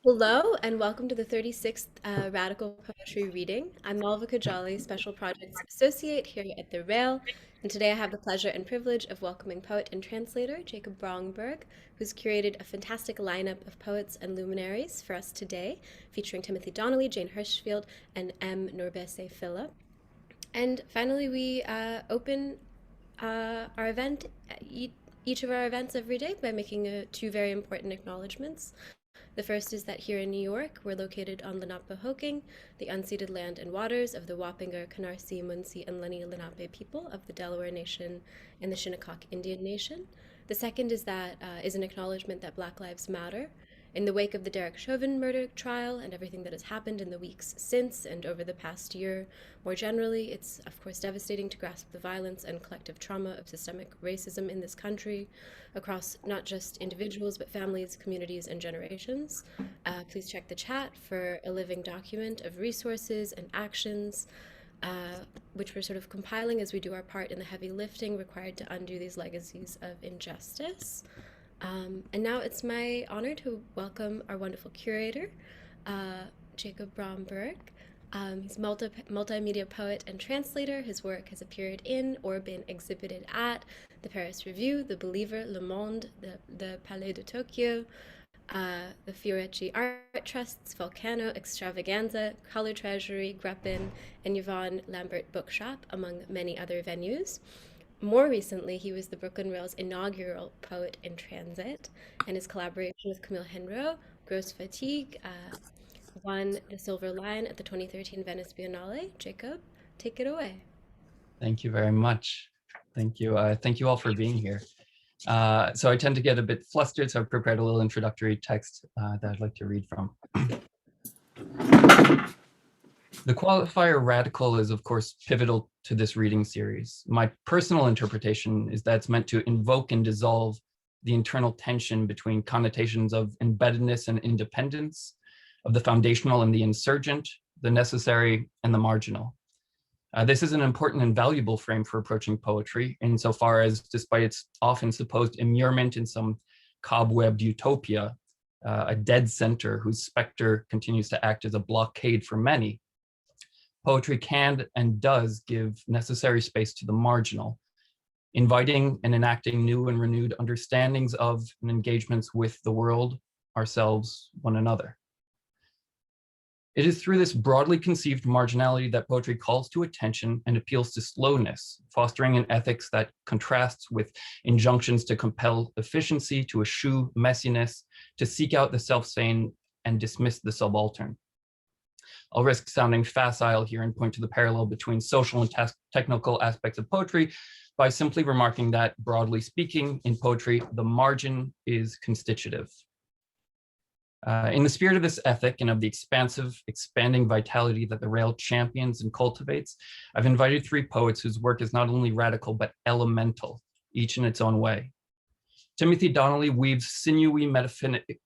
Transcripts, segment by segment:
Hello and welcome to the 36th Radical Poetry Reading. I'm Malva Kajali, Special Projects Associate here at the Rail, and today I have the pleasure and privilege of welcoming poet and translator Jacob Bromberg, who's curated a fantastic lineup of poets and luminaries for us today, featuring Timothy Donnelly, Jane Hirshfield, and NourbeSe Philip. And finally, we open our event, each of our events every day by making two very important acknowledgements. The first is that here in New York, we're located on Lenape-Hoking, the unceded land and waters of the Wappinger, Canarsie, Munsee, and Lenni Lenape people of the Delaware Nation and the Shinnecock Indian Nation. The second is an acknowledgement that Black Lives Matter. In the wake of the Derek Chauvin murder trial and everything that has happened in the weeks since and over the past year, more generally, it's of course devastating to grasp the violence and collective trauma of systemic racism in this country across not just individuals, but families, communities, and generations. Please check the chat for a living document of resources and actions, which we're sort of compiling as we do our part in the heavy lifting required to undo these legacies of injustice. And now it's my honor to welcome our wonderful curator, Jacob Bromberg. He's multimedia poet and translator. His work has appeared in or been exhibited at the Paris Review, The Believer, Le Monde, the Palais de Tokyo, the Fiorucci Art Trust's Volcano, Extravaganza, Color Treasury, Gruppen, and Yvon Lambert Bookshop, among many other venues. More recently, he was the Brooklyn Rail's inaugural poet in transit, and his collaboration with Camille Henrot, Grosse Fatigue, won the Silver Lion at the 2013 Venice Biennale. Jacob, take it away. Thank you very much. Thank you. Thank you all for being here. So I tend to get a bit flustered, so I've prepared a little introductory text that I'd like to read from. The qualifier radical is, of course, pivotal to this reading series. My personal interpretation is that it's meant to invoke and dissolve the internal tension between connotations of embeddedness and independence, of the foundational and the insurgent, the necessary and the marginal. This is an important and valuable frame for approaching poetry, insofar as, despite its often supposed immurement in some cobwebbed utopia, a dead center whose specter continues to act as a blockade for many, poetry can and does give necessary space to the marginal, inviting and enacting new and renewed understandings of and engagements with the world, ourselves, one another. It is through this broadly conceived marginality that poetry calls to attention and appeals to slowness, fostering an ethics that contrasts with injunctions to compel efficiency, to eschew messiness, to seek out the self-sane and dismiss the subaltern. I'll risk sounding facile here and point to the parallel between social and technical aspects of poetry by simply remarking that, broadly speaking, in poetry, the margin is constitutive. In the spirit of this ethic and of the expansive, expanding vitality that the Rail champions and cultivates, I've invited three poets whose work is not only radical, but elemental, each in its own way. Timothy Donnelly weaves sinewy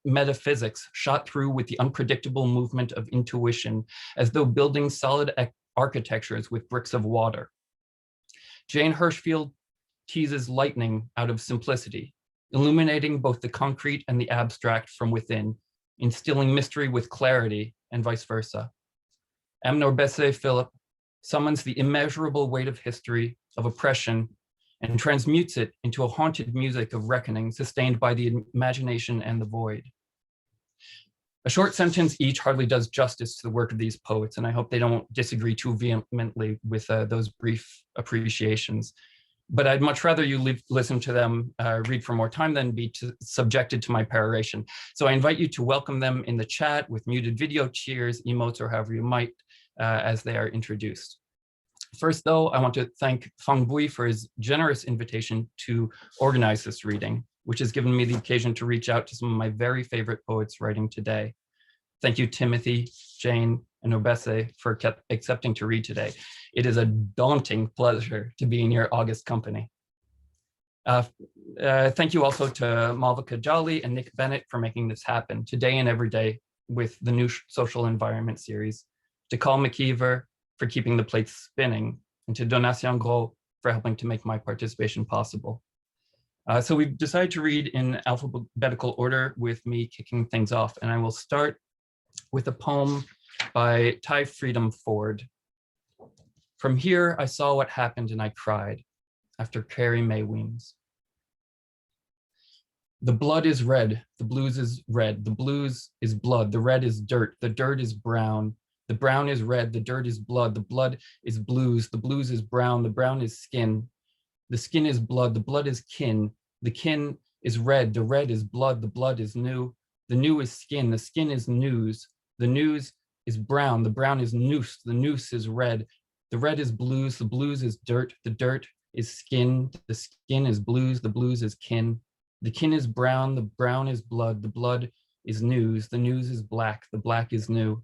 metaphysics shot through with the unpredictable movement of intuition, as though building solid architectures with bricks of water. Jane Hirshfield teases lightning out of simplicity, illuminating both the concrete and the abstract from within, instilling mystery with clarity, and vice versa. NourbeSe Philip summons the immeasurable weight of history, of oppression, and transmutes it into a haunted music of reckoning sustained by the imagination and the void. A short sentence each hardly does justice to the work of these poets, and I hope they don't disagree too vehemently with those brief appreciations. But I'd much rather you listen to them read for more time than be subjected to my peroration. So I invite you to welcome them in the chat with muted video, cheers, emotes, or however you might, as they are introduced. First, though, I want to thank Fang Bui for his generous invitation to organize this reading, which has given me the occasion to reach out to some of my very favorite poets writing today. Thank you, Timothy, Jane, and NourbeSe for accepting to read today. It is a daunting pleasure to be in your august company. Thank you also to Malva Kajali and Nick Bennett for making this happen today and every day with the new social environment series, to Carl McKeever for keeping the plates spinning, and to Donatien Gros for helping to make my participation possible. So we've decided to read in alphabetical order with me kicking things off, and I will start with a poem by Ty Freedom Ford. From here, I saw what happened and I cried after Carrie Mae Weems. The blood is red, the blues is red, the blues is blood, the red is dirt, the dirt is brown, the brown is red, the dirt is blood, the blood is blues, the blues is brown, the brown is skin, the skin is blood, the blood is kin, the kin is red, the red is blood, the blood is new, the new is skin, the skin is news, the news is brown, the brown is noose, the noose is red, the red is blues, the blues is dirt, the dirt is skin, the skin is blues, the blues is kin, the kin is brown, the brown is blood, the blood is news, the news is black, the black is new,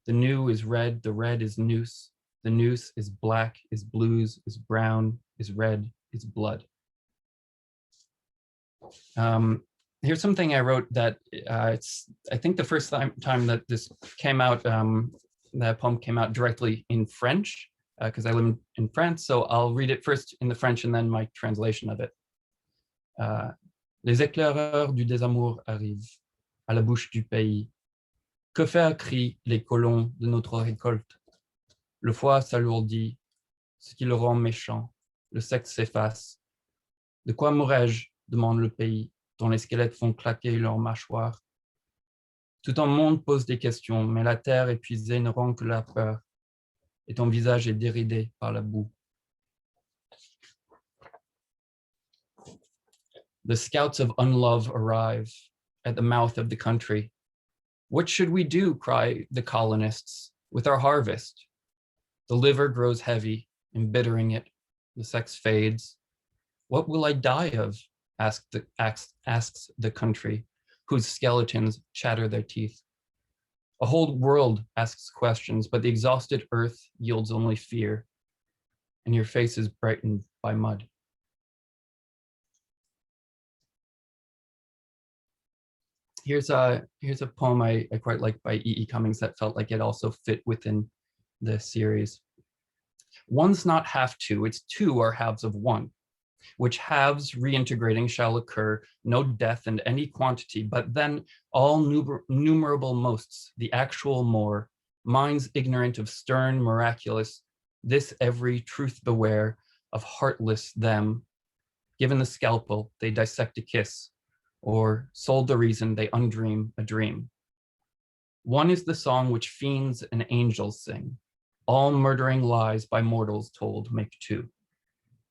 the new is red, the red is noose, the noose is black, is blues, is brown, is red, is blood. Here's something I wrote that it's, I think the first time that this came out, that poem came out directly in French, because I live in France, so I'll read it first in the French and then my translation of it. Les éclaireurs du désamour arrivent à la bouche du pays. Que faire crient les colons de notre récolte? Le foie s'alourdit, ce qui le rend méchant. Le sexe s'efface. De quoi mourrais-je? Demande le pays, dont les squelettes font claquer leurs mâchoires. Tout un monde pose des questions, mais la terre épuisée ne rend que la peur. Et ton visage est déridé par la boue. The scouts of unlove arrive at the mouth of the country. What should we do, cry the colonists, with our harvest? The liver grows heavy, embittering it. The sex fades. What will I die of? Asks the country, whose skeletons chatter their teeth. A whole world asks questions, but the exhausted earth yields only fear, and your face is brightened by mud. Here's a poem I quite like by E.E. Cummings that felt like it also fit within the series. One's not half two, it's two are halves of one, which halves reintegrating shall occur, no death and any quantity, but then all numerable mosts, the actual more, minds ignorant of stern miraculous, this every truth beware of heartless them. Given the scalpel, they dissect a kiss, or sold the reason they undream a dream. One is the song which fiends and angels sing. All murdering lies by mortals told make two.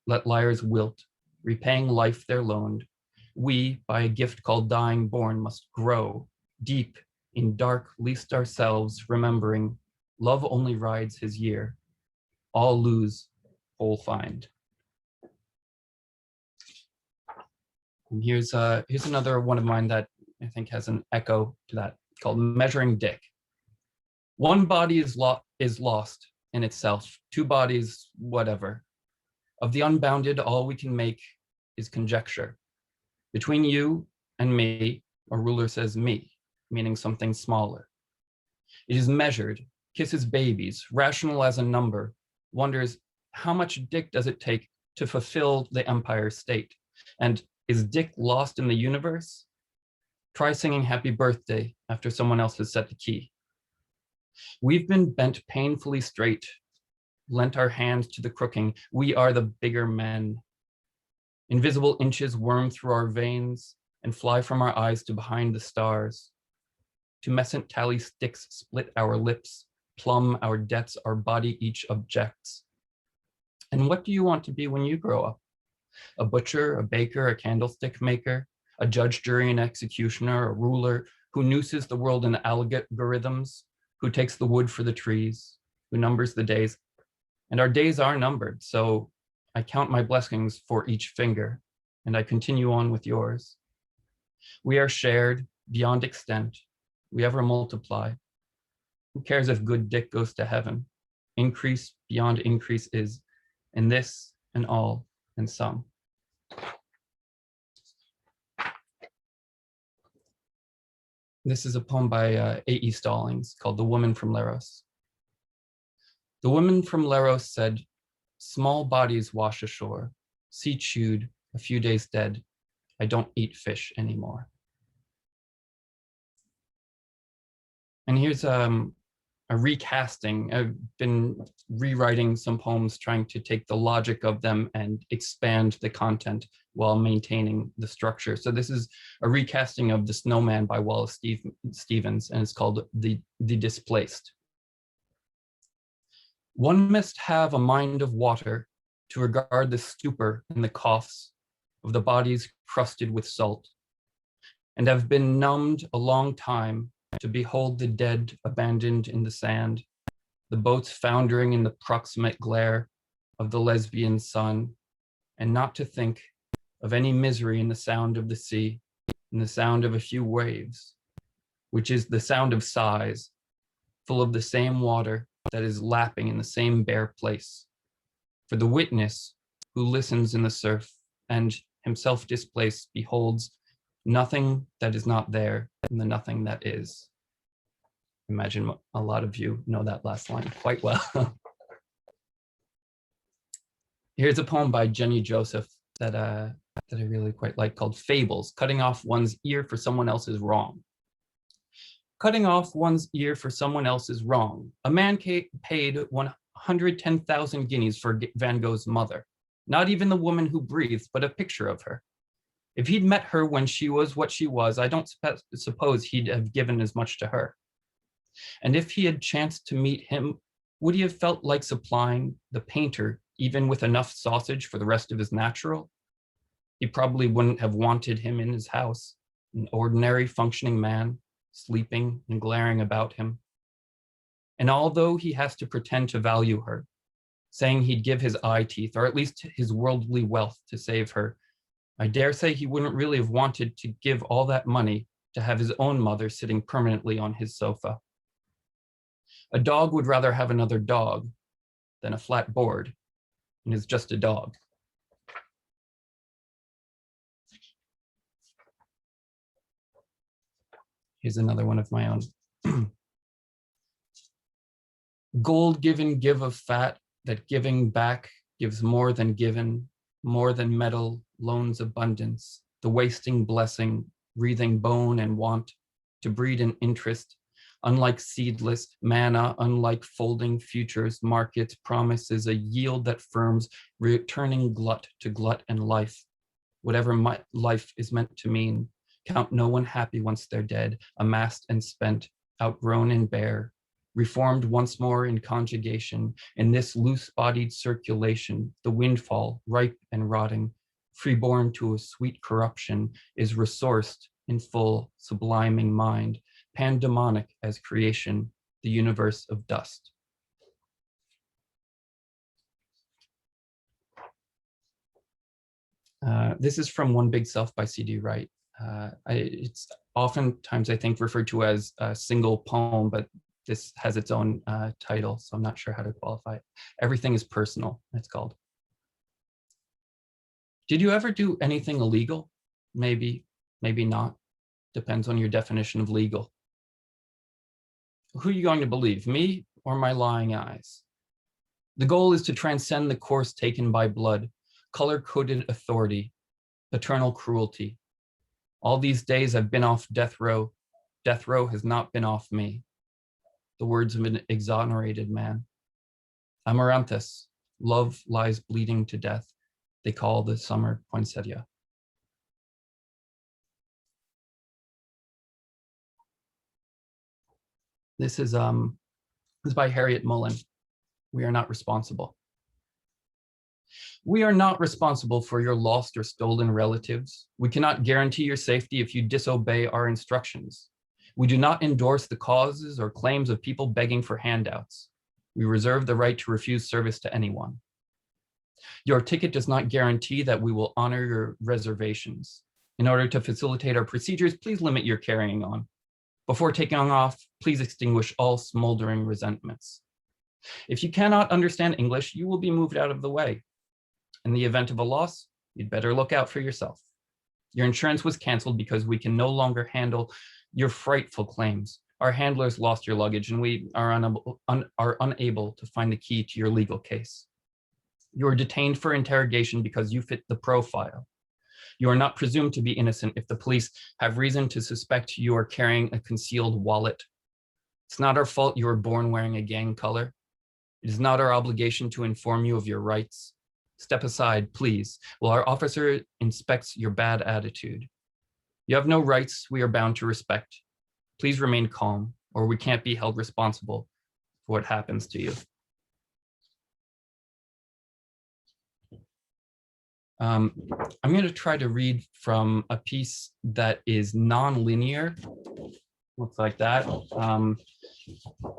Let liars wilt, repaying life they're loaned. We, by a gift called dying born, must grow deep in dark least ourselves, remembering love only rides his year. All lose, whole find. And here's another one of mine that I think has an echo to that, called Measuring Dick. One body is lost in itself, two bodies, whatever. Of the unbounded, all we can make is conjecture. Between you and me, a ruler says me, meaning something smaller. It is measured, kisses babies, rational as a number, wonders how much dick does it take to fulfill the empire state? And is dick lost in the universe? Try singing happy birthday after someone else has set the key. We've been bent painfully straight, lent our hands to the crooking. We are the bigger men. Invisible inches worm through our veins and fly from our eyes to behind the stars. Tumescent tally sticks split our lips, plumb our debts, our body each objects. And what do you want to be when you grow up? A butcher, a baker, a candlestick maker, a judge, jury, and executioner, a ruler who nooses the world in algorithms, who takes the wood for the trees, who numbers the days. And our days are numbered, so I count my blessings for each finger, and I continue on with yours. We are shared beyond extent. We ever multiply. Who cares if good dick goes to heaven? Increase beyond increase is, in this and all and some. This is a poem by A.E. Stallings called The Woman from Leros. The woman from Leros said, small bodies wash ashore, sea chewed, a few days dead. I don't eat fish anymore. And here's a recasting. I've been rewriting some poems, trying to take the logic of them and expand the content while maintaining the structure. So this is a recasting of The Snowman by Wallace Stevens, and it's called The Displaced. One must have a mind of water to regard the stupor and the coughs of the bodies crusted with salt, and have been numbed a long time to behold the dead abandoned in the sand, the boats foundering in the proximate glare of the lesbian sun, and not to think of any misery in the sound of the sea, in the sound of a few waves, which is the sound of sighs, full of the same water that is lapping in the same bare place. For the witness who listens in the surf and himself displaced beholds nothing that is not there and the nothing that is. Imagine a lot of you know that last line quite well. Here's a poem by Jenny Joseph that I really quite like, called Fables, Cutting Off One's Ear for Someone Else's Wrong. Cutting off one's ear for someone else's wrong. A man paid 110,000 guineas for Van Gogh's mother. Not even the woman who breathed, but a picture of her. If he'd met her when she was what she was, I don't suppose he'd have given as much to her. And if he had chanced to meet him, would he have felt like supplying the painter even with enough sausage for the rest of his natural? He probably wouldn't have wanted him in his house, an ordinary functioning man, sleeping and glaring about him. And although he has to pretend to value her, saying he'd give his eye teeth, or at least his worldly wealth, to save her, I dare say he wouldn't really have wanted to give all that money to have his own mother sitting permanently on his sofa. A dog would rather have another dog than a flat board, and is just a dog. Here's another one of my own. Gold given give of fat, that giving back gives more than given, more than metal, loans abundance, the wasting blessing, breathing bone and want, to breed an interest, unlike seedless manna, unlike folding futures, markets, promises, a yield that firms, returning glut to glut and life, whatever my life is meant to mean. Count no one happy once they're dead, amassed and spent, outgrown and bare, reformed once more in conjugation, in this loose-bodied circulation, the windfall, ripe and rotting, freeborn to a sweet corruption, is resourced in full, subliming mind, pandemonic as creation, the universe of dust. This is from One Big Self by C.D. Wright. It's oftentimes, I think, referred to as a single poem, but this has its own title, so I'm not sure how to qualify it. Everything is Personal, it's called. Did you ever do anything illegal? Maybe, maybe not. Depends on your definition of legal. Who are you going to believe, me or my lying eyes? The goal is to transcend the course taken by blood, color-coded authority, paternal cruelty. All these days I've been off death row. Death row has not been off me. The words of an exonerated man. Amaranthus, love lies bleeding to death. They call the summer poinsettia. This is by Harriet Mullen. We are not responsible. We are not responsible for your lost or stolen relatives. We cannot guarantee your safety if you disobey our instructions. We do not endorse the causes or claims of people begging for handouts. We reserve the right to refuse service to anyone. Your ticket does not guarantee that we will honor your reservations. In order to facilitate our procedures, please limit your carrying on. Before taking off, please extinguish all smoldering resentments. If you cannot understand English, you will be moved out of the way. In the event of a loss, you'd better look out for yourself. Your insurance was canceled because we can no longer handle your frightful claims. Our handlers lost your luggage and we are unable to find the key to your legal case. You are detained for interrogation because you fit the profile. You are not presumed to be innocent if the police have reason to suspect you are carrying a concealed wallet. It's not our fault you were born wearing a gang color. It is not our obligation to inform you of your rights. Step aside, please, while our officer inspects your bad attitude. You have no rights we are bound to respect. Please remain calm, or we can't be held responsible for what happens to you. I'm going to try to read from a piece that is non-linear. Looks like that.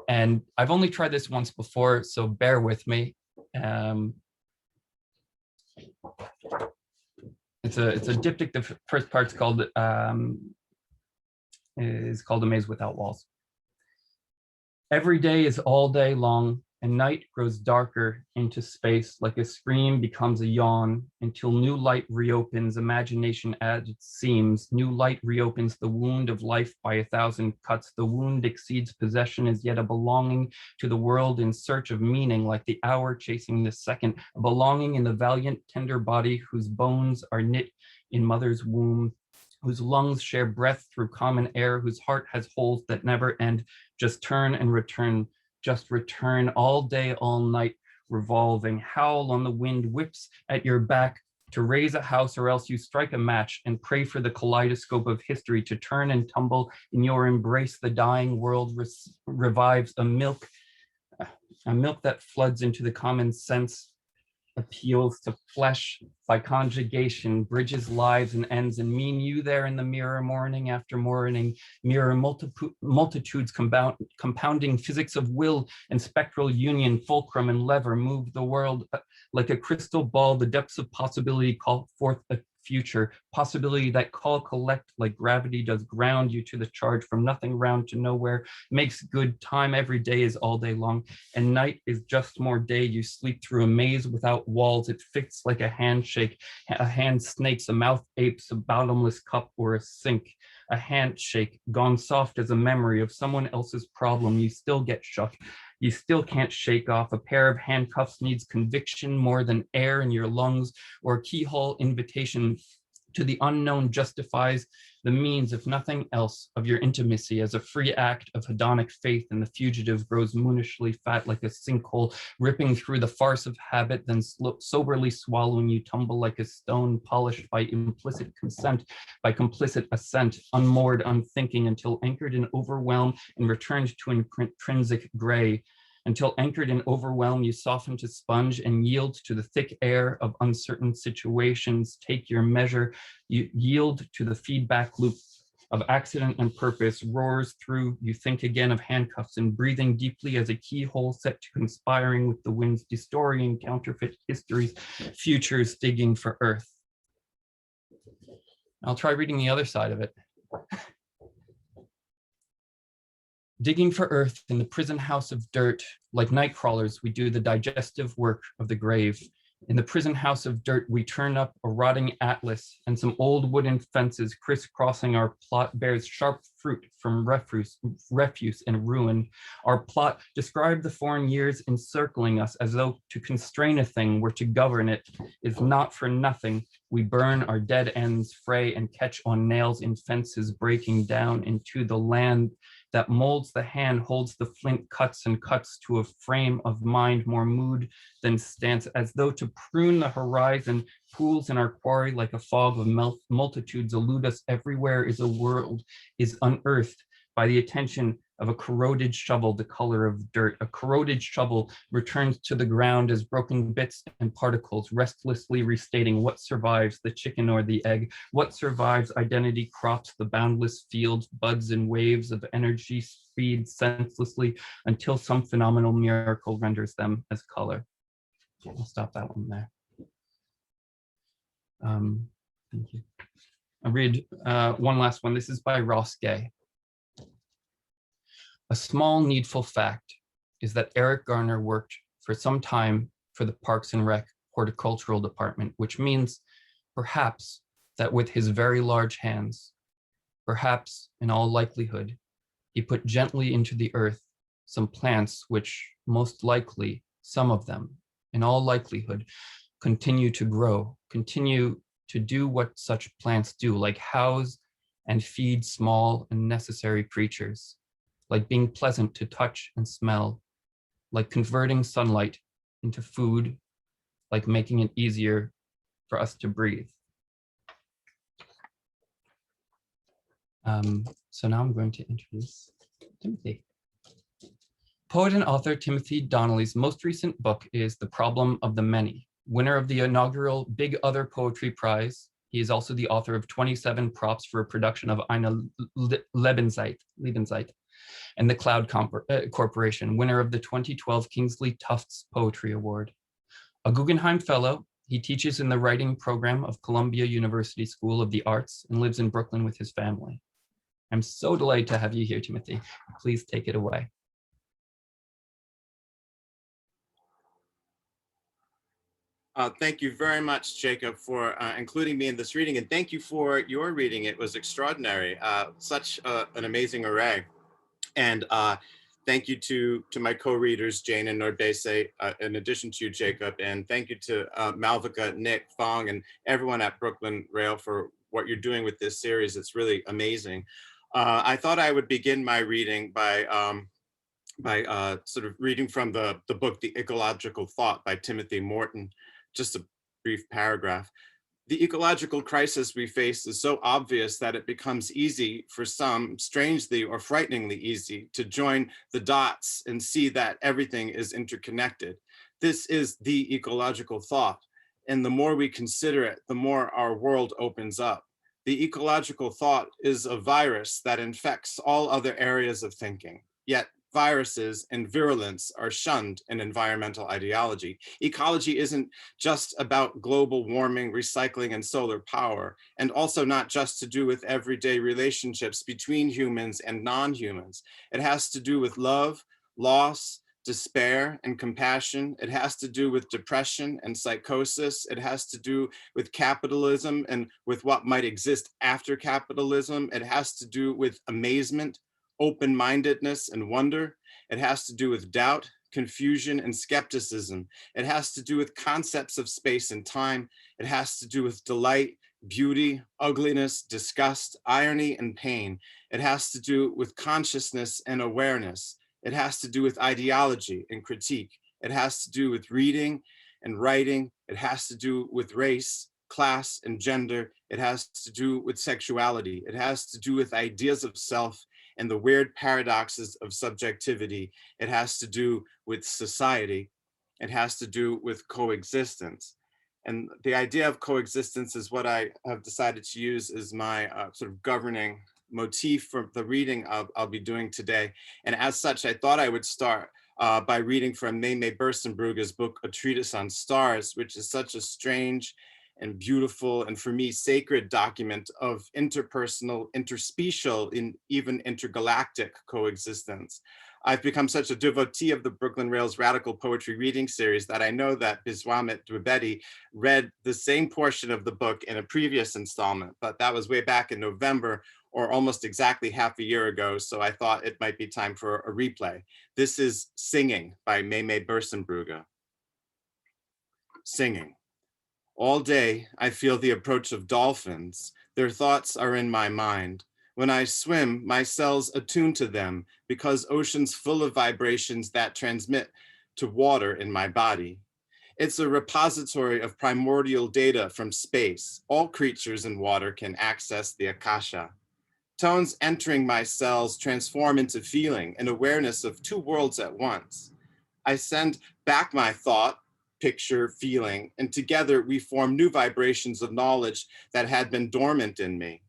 And I've only tried this once before, so bear with me. It's a diptych. The first part's called A Maze Without Walls. Every day is all day long, and night grows darker into space, like a scream becomes a yawn, until new light reopens imagination at its seams. New light reopens the wound of life by 1,000 cuts. The wound exceeds possession, is yet a belonging to the world in search of meaning, like the hour chasing the second, a belonging in the valiant, tender body whose bones are knit in mother's womb, whose lungs share breath through common air, whose heart has holes that never end. Just turn and return, just return all day, all night, revolving. Howl on the wind, whips at your back to raise a house, or else you strike a match and pray for the kaleidoscope of history to turn and tumble in your embrace. The dying world revives a milk that floods into the common sense, appeals to flesh by conjugation, bridges lives and ends, and mean you there in the mirror morning after morning, mirror multitudes compounding physics of will and spectral union, fulcrum and lever, move the world like a crystal ball. The depths of possibility call forth a future, possibility that call collect like gravity does, ground you to the charge from nothing round to nowhere, makes good time. Every day is all day long, and night is just more day. You sleep through a maze without walls. It fits like a handshake. A hand snakes, a mouth apes, a bottomless cup or a sink. A handshake gone soft as a memory of someone else's problem. You still get shook. You still can't shake off. A pair of handcuffs needs conviction more than air in your lungs, or a keyhole invitation to the unknown justifies the means, if nothing else, of your intimacy as a free act of hedonic faith, and the fugitive grows moonishly fat like a sinkhole, ripping through the farce of habit, then soberly swallowing you, tumble like a stone, polished by implicit consent, by complicit assent, unmoored, unthinking, until anchored in overwhelm and returned to intrinsic gray. Until anchored in overwhelm, you soften to sponge and yield to the thick air of uncertain situations. Take your measure, you yield to the feedback loop of accident and purpose, roars through. You think again of handcuffs and breathing deeply as a keyhole set to conspiring with the winds, distorting counterfeit histories, futures digging for earth. I'll try reading the other side of it. Digging for earth in the prison house of dirt, like night crawlers, we do the digestive work of the grave. In the prison house of dirt, we turn up a rotting atlas, and some old wooden fences crisscrossing our plot bears sharp fruit from refuse and ruin. Our plot describe the foreign years encircling us, as though to constrain a thing were to govern it is not for nothing. We burn our dead ends, fray and catch on nails in fences, breaking down into the land that molds the hand, holds the flint, cuts and cuts to a frame of mind more mood than stance, as though to prune the horizon. Pools in our quarry like a fog of multitudes elude us. Everywhere is a world, is unearthed by the attention of a corroded shovel, the color of dirt. A corroded shovel returns to the ground as broken bits and particles, restlessly restating what survives, the chicken or the egg. What survives, identity crops the boundless fields, buds and waves of energy speed senselessly until some phenomenal miracle renders them as color. I'll stop that one there. Thank you. I'll read one last one. This is by Ross Gay. A small needful fact is that Eric Garner worked for some time for the Parks and Rec Horticultural Department, which means perhaps that with his very large hands, perhaps in all likelihood, he put gently into the earth some plants which most likely, some of them, in all likelihood, continue to grow, continue to do what such plants do, like house and feed small and necessary creatures. like being pleasant to touch and smell, like converting sunlight into food, like making it easier for us to breathe. So now I'm going to introduce Timothy. Poet and author Timothy Donnelly's most recent book is The Problem of the Many. Winner of the inaugural Big Other Poetry Prize, he is also the author of 27 props for a production of Eine Lebenszeit, and the Cloud Corporation, winner of the 2012 Kingsley Tufts Poetry Award. A Guggenheim Fellow, he teaches in the writing program of Columbia University School of the Arts and lives in Brooklyn with his family. I'm so delighted to have you here, Timothy. Please take it away. Thank you very much, Jacob, for including me in this reading, and thank you for your reading. It was extraordinary, such an amazing array. And thank you to my co-readers, Jane and NourbeSe, in addition to you, Jacob, and thank you to Malvika, Nick, Fong, and everyone at Brooklyn Rail for what you're doing with this series. It's really amazing. I thought I would begin my reading by sort of reading from the book, The Ecological Thought by Timothy Morton. Just a brief paragraph. The ecological crisis we face is so obvious that it becomes easy for some, strangely or frighteningly easy, to join the dots and see that everything is interconnected. This is the ecological thought, and the more we consider it, the more our world opens up. The ecological thought is a virus that infects all other areas of thinking, yet viruses and virulence are shunned in environmental ideology. Ecology isn't just about global warming, recycling, and solar power, and also not just to do with everyday relationships between humans and non-humans. It has to do with love, loss, despair, and compassion. It has to do with depression and psychosis. It has to do with capitalism and with what might exist after capitalism. It has to do with amazement, open-mindedness, and wonder. It has to do with doubt, confusion, and skepticism. It has to do with concepts of space and time. It has to do with delight, beauty, ugliness, disgust, irony, and pain. It has to do with consciousness and awareness. It has to do with ideology and critique. It has to do with reading and writing. It has to do with race, class, and gender. It has to do with sexuality. It has to do with ideas of self and the weird paradoxes of subjectivity. It has to do with society. It has to do with coexistence. And the idea of coexistence is what I have decided to use as my sort of governing motif for the reading I'll be doing today. And as such, I thought I would start by reading from Meme Bersenbrugge's book, A Treatise on Stars, which is such a strange and beautiful, and for me, sacred document of interpersonal, interspecial, and even intergalactic coexistence. I've become such a devotee of the Brooklyn Rail's Radical Poetry Reading Series that I know that Biswamit Dwivedi read the same portion of the book in a previous installment, but that was way back in November, or almost exactly half a year ago, so I thought it might be time for a replay. This is Singing by Meme Bersenbrugge. Singing. All day, I feel the approach of dolphins. Their thoughts are in my mind. When I swim, my cells attune to them because ocean's full of vibrations that transmit to water in my body. It's a repository of primordial data from space. All creatures in water can access the Akasha. Tones entering my cells transform into feeling and awareness of two worlds at once. I send back my thought, picture, feeling, and together we form new vibrations of knowledge that had been dormant in me.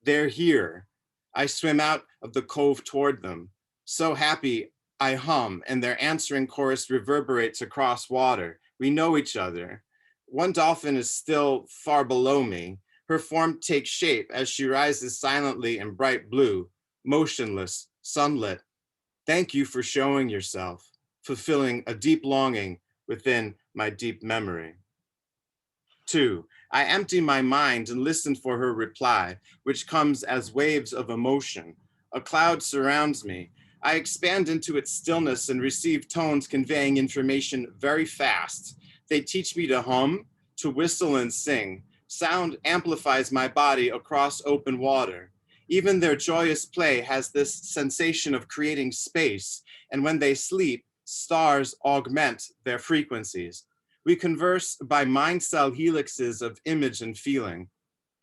They're here. I swim out of the cove toward them. So happy, I hum, and their answering chorus reverberates across water. We know each other. One dolphin is still far below me. Her form takes shape as she rises silently in bright blue, motionless, sunlit. Thank you for showing yourself, fulfilling a deep longing within my deep memory. 2, I empty my mind and listen for her reply, which comes as waves of emotion. A cloud surrounds me. I expand into its stillness and receive tones conveying information very fast. They teach me to hum, to whistle and sing. Sound amplifies my body across open water. Even their joyous play has this sensation of creating space, and when they sleep, stars augment their frequencies. We converse by mind cell helixes of image and feeling.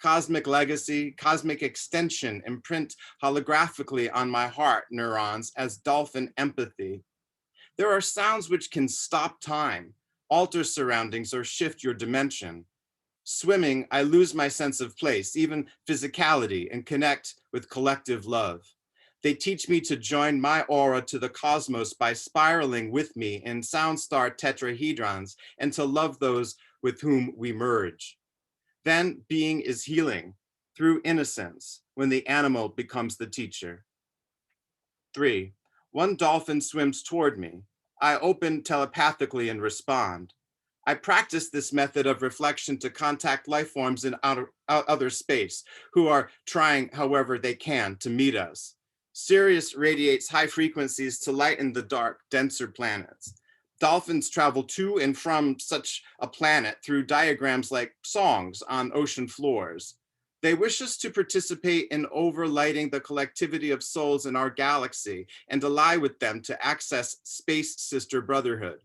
Cosmic legacy, cosmic extension imprint holographically on my heart neurons as dolphin empathy. There are sounds which can stop time, alter surroundings, or shift your dimension. Swimming, I lose my sense of place, even physicality, and connect with collective love. They teach me to join my aura to the cosmos by spiraling with me in sound star tetrahedrons and to love those with whom we merge. Then being is healing through innocence when the animal becomes the teacher. 3, one dolphin swims toward me. I open telepathically and respond. I practice this method of reflection to contact life forms in outer space who are trying however they can to meet us. Sirius radiates high frequencies to lighten the dark, denser planets. Dolphins travel to and from such a planet through diagrams like songs on ocean floors. They wish us to participate in overlighting the collectivity of souls in our galaxy and ally with them to access space sister brotherhood.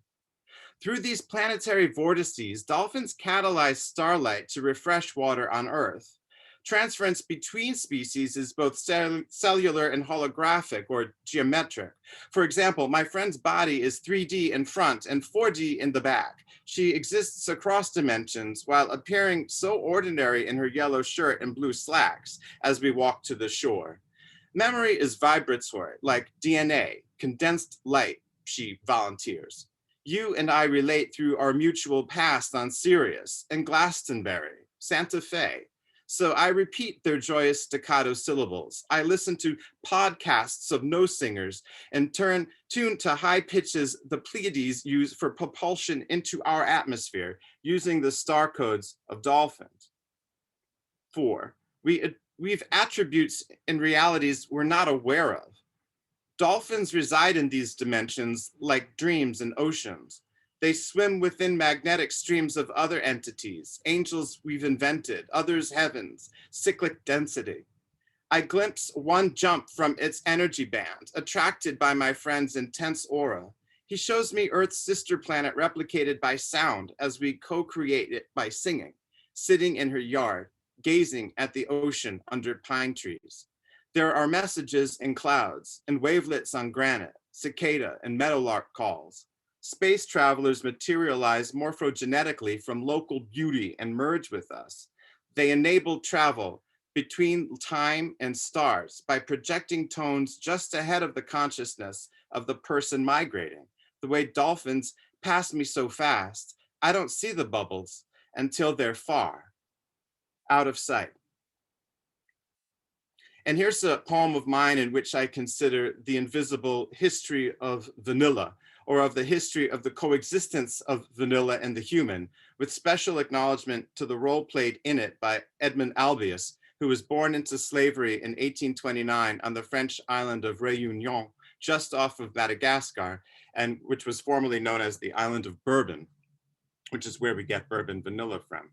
Through these planetary vortices, dolphins catalyze starlight to refresh water on Earth. Transference between species is both cellular and holographic or geometric. For example, my friend's body is 3D in front and 4D in the back. She exists across dimensions while appearing so ordinary in her yellow shirt and blue slacks as we walk to the shore. Memory is vibratory, like DNA, condensed light, she volunteers. You and I relate through our mutual past on Sirius and Glastonbury, Santa Fe. So I repeat their joyous staccato syllables. I listen to podcasts of no singers and tune to high pitches the Pleiades use for propulsion into our atmosphere using the star codes of dolphins. 4, we've attributes and realities we're not aware of. Dolphins reside in these dimensions like dreams and oceans. They swim within magnetic streams of other entities, angels we've invented, others heavens, cyclic density. I glimpse one jump from its energy band, attracted by my friend's intense aura. He shows me Earth's sister planet replicated by sound as we co-create it by singing, sitting in her yard, gazing at the ocean under pine trees. There are messages in clouds and wavelets on granite, cicada and meadowlark calls. Space travelers materialize morphogenetically from local beauty and merge with us. They enable travel between time and stars by projecting tones just ahead of the consciousness of the person migrating. The way dolphins pass me so fast, I don't see the bubbles until they're far, out of sight. And here's a poem of mine in which I consider the invisible history of vanilla, or of the history of the coexistence of vanilla and the human, with special acknowledgement to the role played in it by Edmond Albius, who was born into slavery in 1829 on the French island of Réunion, just off of Madagascar, and which was formerly known as the island of Bourbon, which is where we get bourbon vanilla from.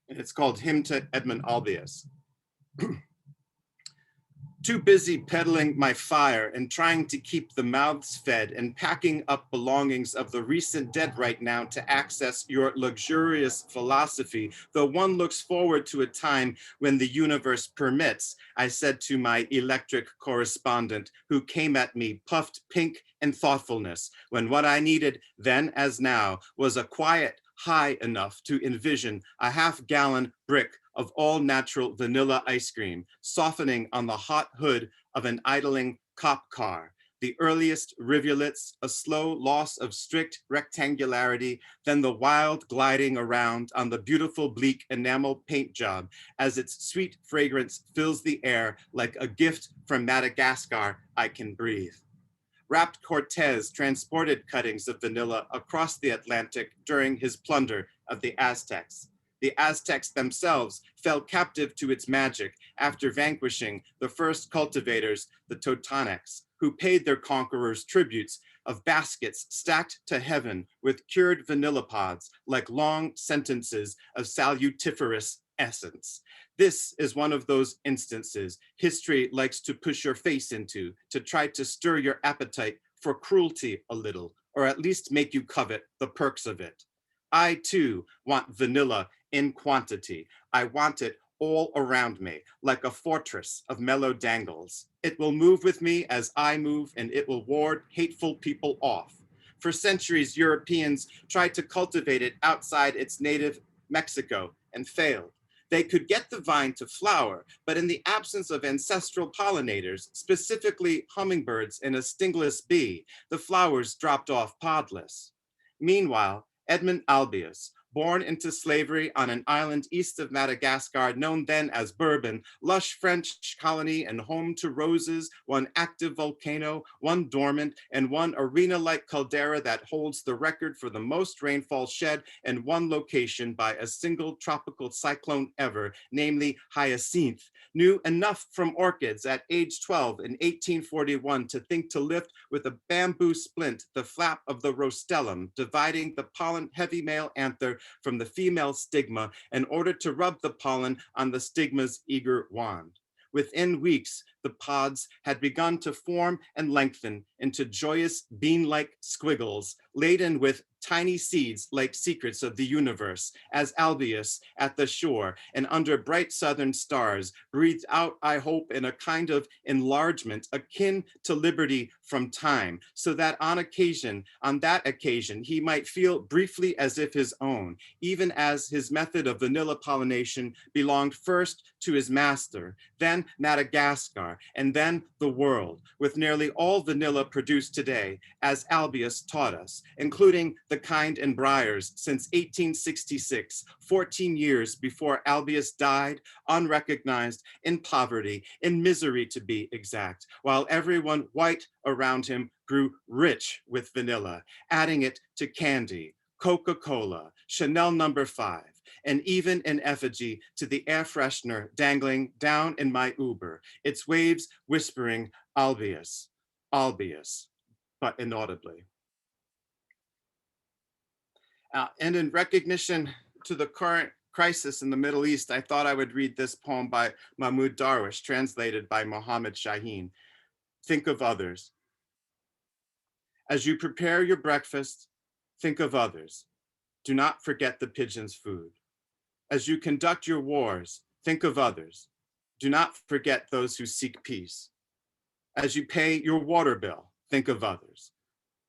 And it's called Hymn to Edmond Albius. Too busy peddling my fire and trying to keep the mouths fed and packing up belongings of the recent dead right now to access your luxurious philosophy, though one looks forward to a time when the universe permits, I said to my electric correspondent who came at me puffed pink and thoughtfulness, when what I needed then as now was a quiet high enough to envision a half-gallon brick of all-natural vanilla ice cream, softening on the hot hood of an idling cop car. The earliest rivulets, a slow loss of strict rectangularity, then the wild gliding around on the beautiful bleak enamel paint job as its sweet fragrance fills the air like a gift from Madagascar I can breathe. Rapt Cortez transported cuttings of vanilla across the Atlantic during his plunder of the Aztecs. The Aztecs themselves fell captive to its magic after vanquishing the first cultivators, the Totonacs, who paid their conquerors tributes of baskets stacked to heaven with cured vanilla pods like long sentences of salutiferous essence. This is one of those instances history likes to push your face into, to try to stir your appetite for cruelty a little, or at least make you covet the perks of it. I too want vanilla in quantity. I want it all around me, like a fortress of mellow dangles. It will move with me as I move, and it will ward hateful people off. For centuries, Europeans tried to cultivate it outside its native Mexico and failed. They could get the vine to flower, but in the absence of ancestral pollinators, specifically hummingbirds and a stingless bee, the flowers dropped off podless. Meanwhile, Edmund Albius, born into slavery on an island east of Madagascar, known then as Bourbon, lush French colony and home to roses, one active volcano, one dormant, and one arena-like caldera that holds the record for the most rainfall shed in one location by a single tropical cyclone ever, namely Hyacinth, knew enough from orchids at age 12 in 1841 to think to lift with a bamboo splint the flap of the rostellum, dividing the pollen-heavy male anther from the female stigma in order to rub the pollen on the stigma's eager wand. Within weeks, the pods had begun to form and lengthen into joyous bean-like squiggles laden with tiny seeds like secrets of the universe, as Albius at the shore and under bright southern stars breathed out, I hope, in a kind of enlargement akin to liberty from time, so that on that occasion, he might feel briefly as if his own, even as his method of vanilla pollination belonged first to his master, then Madagascar, and then the world, with nearly all vanilla produced today, as Albius taught us, including the kind in briars since 1866, 14 years before Albius died, unrecognized, in poverty, in misery to be exact, while everyone white around him grew rich with vanilla, adding it to candy, Coca-Cola, Chanel No. 5, and even in effigy to the air freshener dangling down in my Uber, its waves whispering, Albius, Albius, but inaudibly. And in recognition to the current crisis in the Middle East, I thought I would read this poem by Mahmoud Darwish, translated by Mohammed Shaheen. Think of others. As you prepare your breakfast, think of others. Do not forget the pigeon's food. As you conduct your wars, think of others. Do not forget those who seek peace. As you pay your water bill, think of others,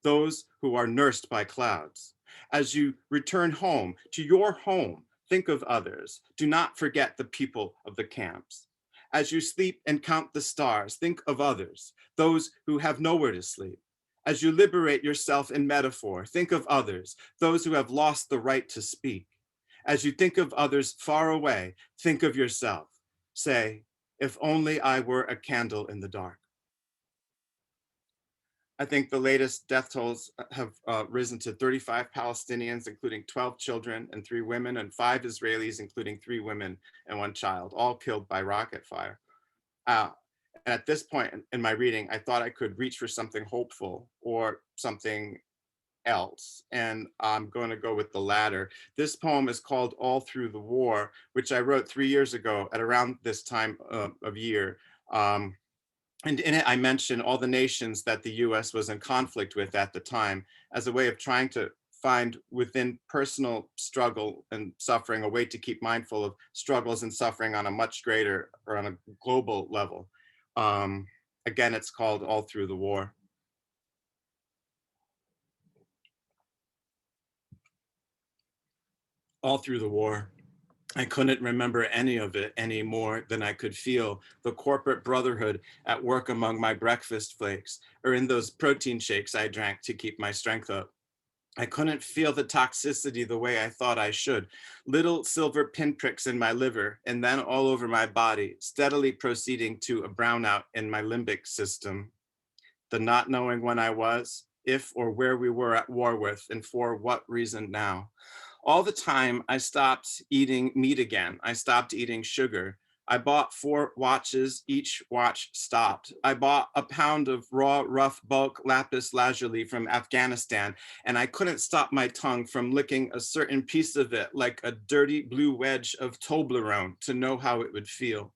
those who are nursed by clouds. As you return home to your home, think of others. Do not forget the people of the camps. As you sleep and count the stars, think of others, those who have nowhere to sleep. As you liberate yourself in metaphor, think of others, those who have lost the right to speak. As you think of others far away, think of yourself. Say, if only I were a candle in the dark. I think the latest death tolls have risen to 35 Palestinians, including 12 children and 3 women, and 5 Israelis, including 3 women and 1 child, all killed by rocket fire. And at this point in my reading, I thought I could reach for something hopeful or something else, and I'm going to go with the latter. This poem is called All Through the War, which I wrote 3 years ago at around this time of year. And in it, I mentioned all the nations that the US was in conflict with at the time as a way of trying to find within personal struggle and suffering a way to keep mindful of struggles and suffering on a much greater or on a global level. Again, it's called All Through the War. All through the war, I couldn't remember any of it any more than I could feel the corporate brotherhood at work among my breakfast flakes or in those protein shakes I drank to keep my strength up. I couldn't feel the toxicity the way I thought I should. Little silver pinpricks in my liver and then all over my body, steadily proceeding to a brownout in my limbic system. The not knowing when I was, if or where we were at war with, and for what reason now. All the time, I stopped eating meat again. I stopped eating sugar. I bought 4 watches, each watch stopped. I bought a pound of raw, rough bulk lapis lazuli from Afghanistan, and I couldn't stop my tongue from licking a certain piece of it like a dirty blue wedge of Toblerone to know how it would feel.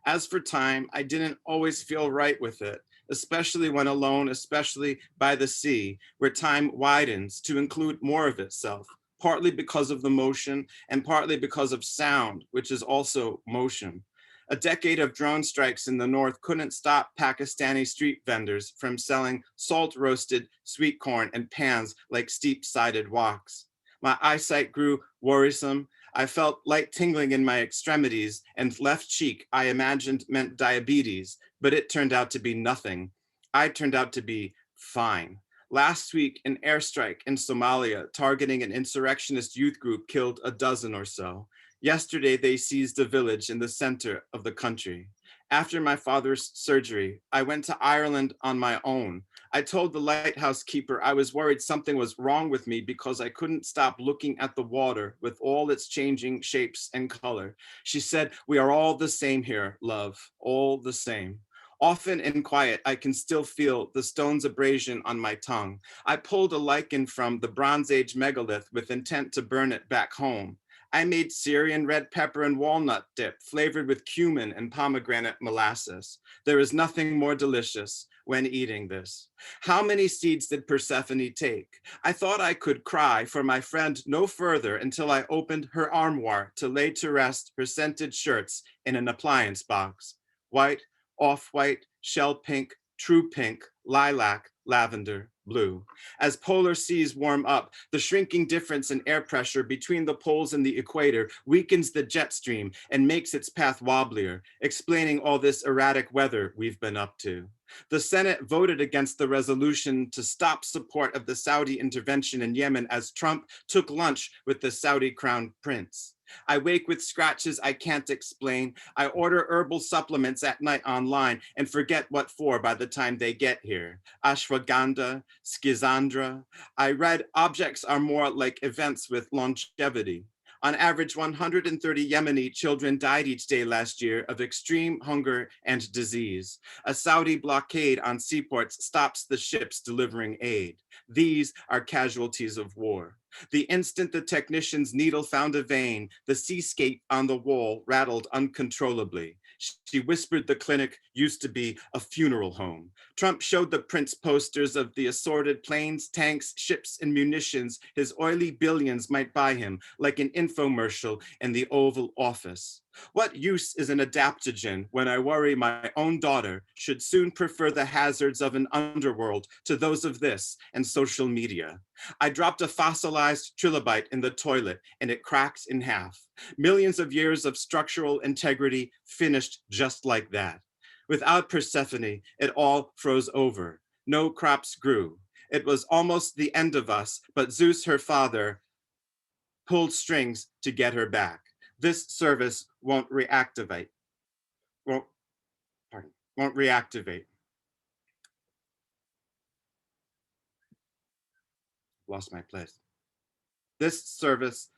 As for time, I didn't always feel right with it, especially when alone, especially by the sea, where time widens to include more of itself, partly because of the motion and partly because of sound, which is also motion. A decade of drone strikes in the north couldn't stop Pakistani street vendors from selling salt-roasted sweet corn and pans like steep-sided walks. My eyesight grew worrisome. I felt light tingling in my extremities, and left cheek I imagined meant diabetes, but it turned out to be nothing. I turned out to be fine. Last week, an airstrike in Somalia targeting an insurrectionist youth group killed a dozen or so. Yesterday, they seized a village in the center of the country. After my father's surgery, I went to Ireland on my own. I told the lighthouse keeper I was worried something was wrong with me because I couldn't stop looking at the water with all its changing shapes and color. She said, "We are all the same here, love, all the same." Often in quiet, I can still feel the stone's abrasion on my tongue. I pulled a lichen from the Bronze Age megalith with intent to burn it back home. I made Syrian red pepper and walnut dip flavored with cumin and pomegranate molasses. There is nothing more delicious when eating this. How many seeds did Persephone take? I thought I could cry for my friend no further until I opened her armoire to lay to rest her scented shirts in an appliance box. White, off-white, shell pink, true pink, lilac, lavender, blue. As polar seas warm up, the shrinking difference in air pressure between the poles and the equator weakens the jet stream and makes its path wobblier, explaining all this erratic weather we've been up to. The Senate voted against the resolution to stop support of the Saudi intervention in Yemen as Trump took lunch with the Saudi crown prince. I wake with scratches I can't explain. I order herbal supplements at night online and forget what for by the time they get here. Ashwagandha, schizandra. I read objects are more like events with longevity. On average, 130 Yemeni children died each day last year of extreme hunger and disease. A Saudi blockade on seaports stops the ships delivering aid. These are casualties of war. The instant the technician's needle found a vein, the seascape on the wall rattled uncontrollably. She whispered the clinic used to be a funeral home. Trump showed the prince posters of the assorted planes, tanks, ships, and munitions his oily billions might buy him, like an infomercial in the Oval Office. What use is an adaptogen when I worry my own daughter should soon prefer the hazards of an underworld to those of this and social media? I dropped a fossilized trilobite in the toilet and it cracked in half. Millions of years of structural integrity finished just like that. Without Persephone, it all froze over. No crops grew. It was almost the end of us, but Zeus, her father, pulled strings to get her back. This service won't reactivate. Won't reactivate. Lost my place. This service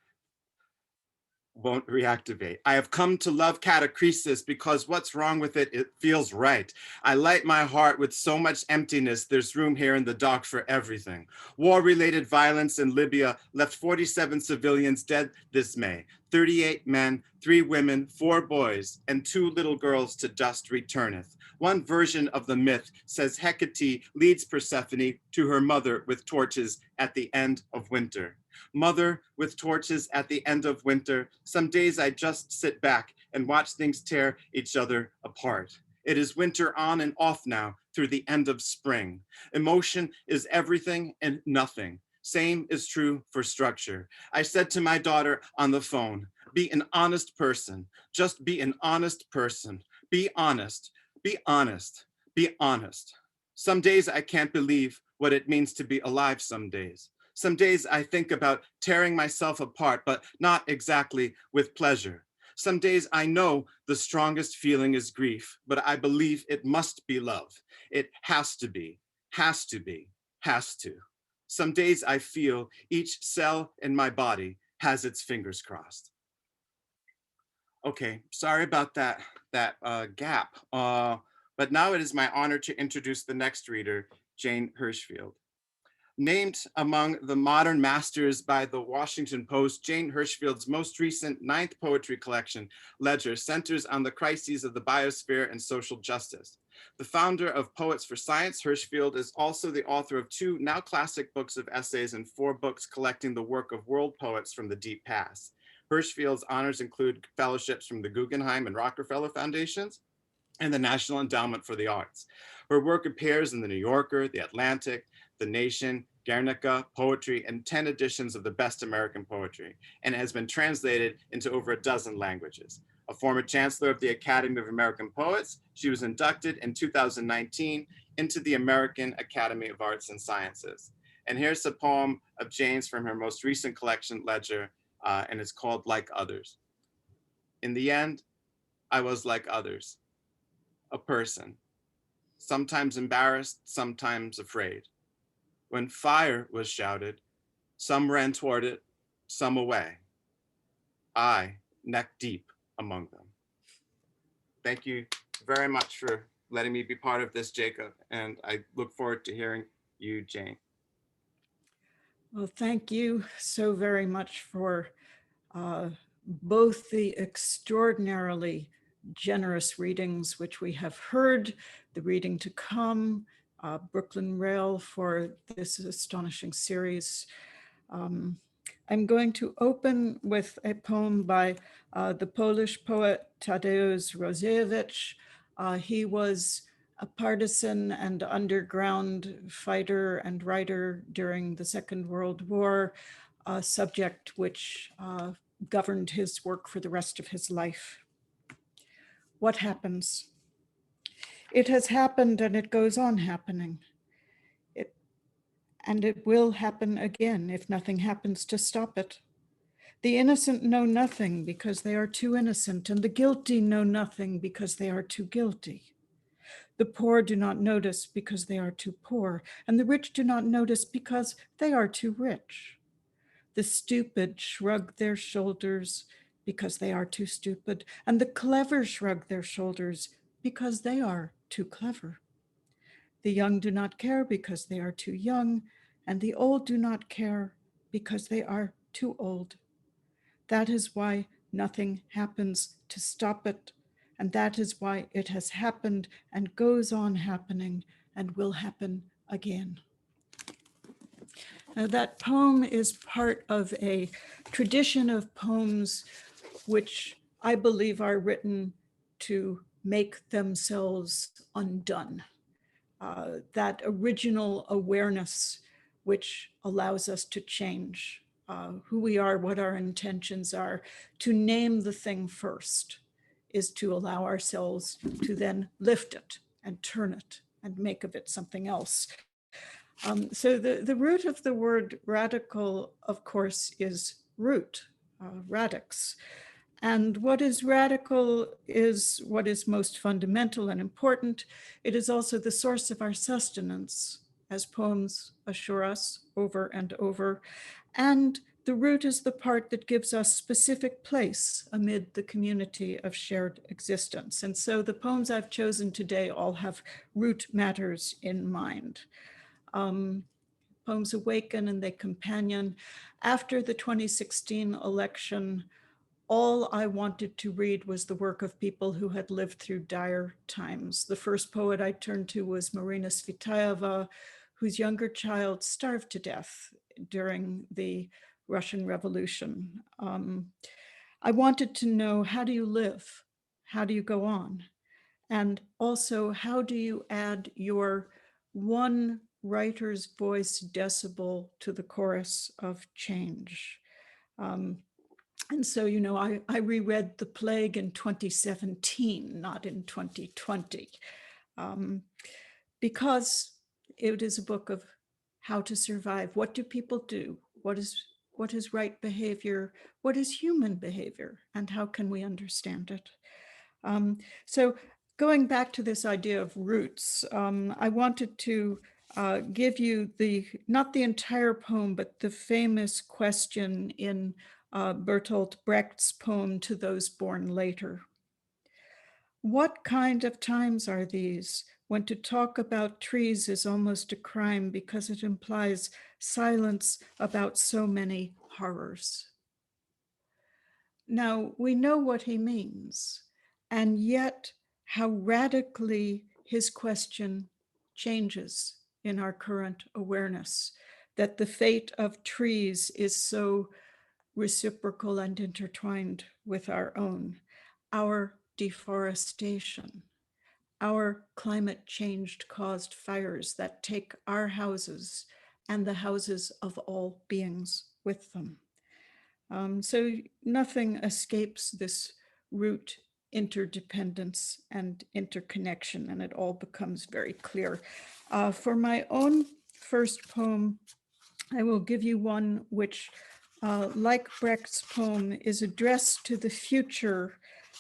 won't reactivate. I have come to love catachresis because what's wrong with it, it feels right. I light my heart with so much emptiness, there's room here in the dock for everything. War-related violence in Libya left 47 civilians dead this May. 38 men, 3 women, 4 boys, and 2 little girls to dust returneth. One version of the myth says Hecate leads Persephone to her mother with torches at the end of winter. Mother with torches at the end of winter. Some days I just sit back and watch things tear each other apart. It is winter on and off now through the end of spring. Emotion is everything and nothing. Same is true for structure. I said to my daughter on the phone, be an honest person. Just be an honest person. Be honest. Be honest. Be honest. Some days I can't believe what it means to be alive some days. Some days I think about tearing myself apart, but not exactly with pleasure. Some days I know the strongest feeling is grief, but I believe it must be love. It has to be, has to be, has to. Some days I feel each cell in my body has its fingers crossed. Okay, sorry about that. gap. But now it is my honor to introduce the next reader, Jane Hirshfield. Named among the modern masters by the Washington Post, Jane Hirshfield's most recent 9th poetry collection, Ledger, centers on the crises of the biosphere and social justice. The founder of Poets for Science, Hirshfield is also the author of 2 now classic books of essays and 4 books collecting the work of world poets from the deep past. Hirshfield's honors include fellowships from the Guggenheim and Rockefeller Foundations and the National Endowment for the Arts. Her work appears in the New Yorker, the Atlantic, The Nation, Guernica, Poetry, and 10 editions of the Best American Poetry, and has been translated into over a dozen languages. A former chancellor of the Academy of American Poets, she was inducted in 2019 into the American Academy of Arts and Sciences. And here's a poem of Jane's from her most recent collection, Ledger, and it's called Like Others. In the end, I was like others, a person, sometimes embarrassed, sometimes afraid. When fire was shouted, some ran toward it, some away. I, neck deep among them. Thank you very much for letting me be part of this, Jacob, and I look forward to hearing you, Jane. Well, thank you so very much for both the extraordinarily generous readings which we have heard, the reading to come, Brooklyn Rail for this astonishing series. I'm going to open with a poem by the Polish poet Tadeos Rozevich. He was a partisan and underground fighter and writer during the Second World War, a subject which governed his work for the rest of his life. What happens? It has happened and it goes on happening. And it will happen again if nothing happens to stop it. The innocent know nothing because they are too innocent, and the guilty know nothing because they are too guilty. The poor do not notice because they are too poor, and the rich do not notice because they are too rich. The stupid shrug their shoulders because they are too stupid, and the clever shrug their shoulders because they are too clever. The young do not care because they are too young, and the old do not care because they are too old. That is why nothing happens to stop it, and that is why it has happened and goes on happening and will happen again. Now, that poem is part of a tradition of poems which I believe are written to make themselves undone. That original awareness which allows us to change who we are, what our intentions are, to name the thing first is to allow ourselves to then lift it and turn it and make of it something else. So the root of the word radical, of course, is root, radix. And what is radical is what is most fundamental and important. It is also the source of our sustenance, as poems assure us over and over. And the root is the part that gives us specific place amid the community of shared existence. And so the poems I've chosen today all have root matters in mind. Poems awaken and they companion. After the 2016 election, all I wanted to read was the work of people who had lived through dire times. The first poet I turned to was Marina Svitayova, whose younger child starved to death during the Russian Revolution. I wanted to know, how do you live? How do you go on? And also, how do you add your one writer's voice decibel to the chorus of change? And so, you know, I reread The Plague in 2017, not in 2020, because it is a book of how to survive. What do people do? What is right behavior? What is human behavior? And how can we understand it? So going back to this idea of roots, I wanted to give you not the entire poem, but the famous question in Bertolt Brecht's poem To Those Born Later. What kind of times are these when to talk about trees is almost a crime because it implies silence about so many horrors? Now, we know what he means, and yet how radically his question changes in our current awareness, that the fate of trees is so reciprocal and intertwined with our own. Our deforestation, our climate change caused fires that take our houses and the houses of all beings with them. So nothing escapes this root interdependence and interconnection, and it all becomes very clear. For my own first poem, I will give you one which, like Brecht's poem, is addressed to the future,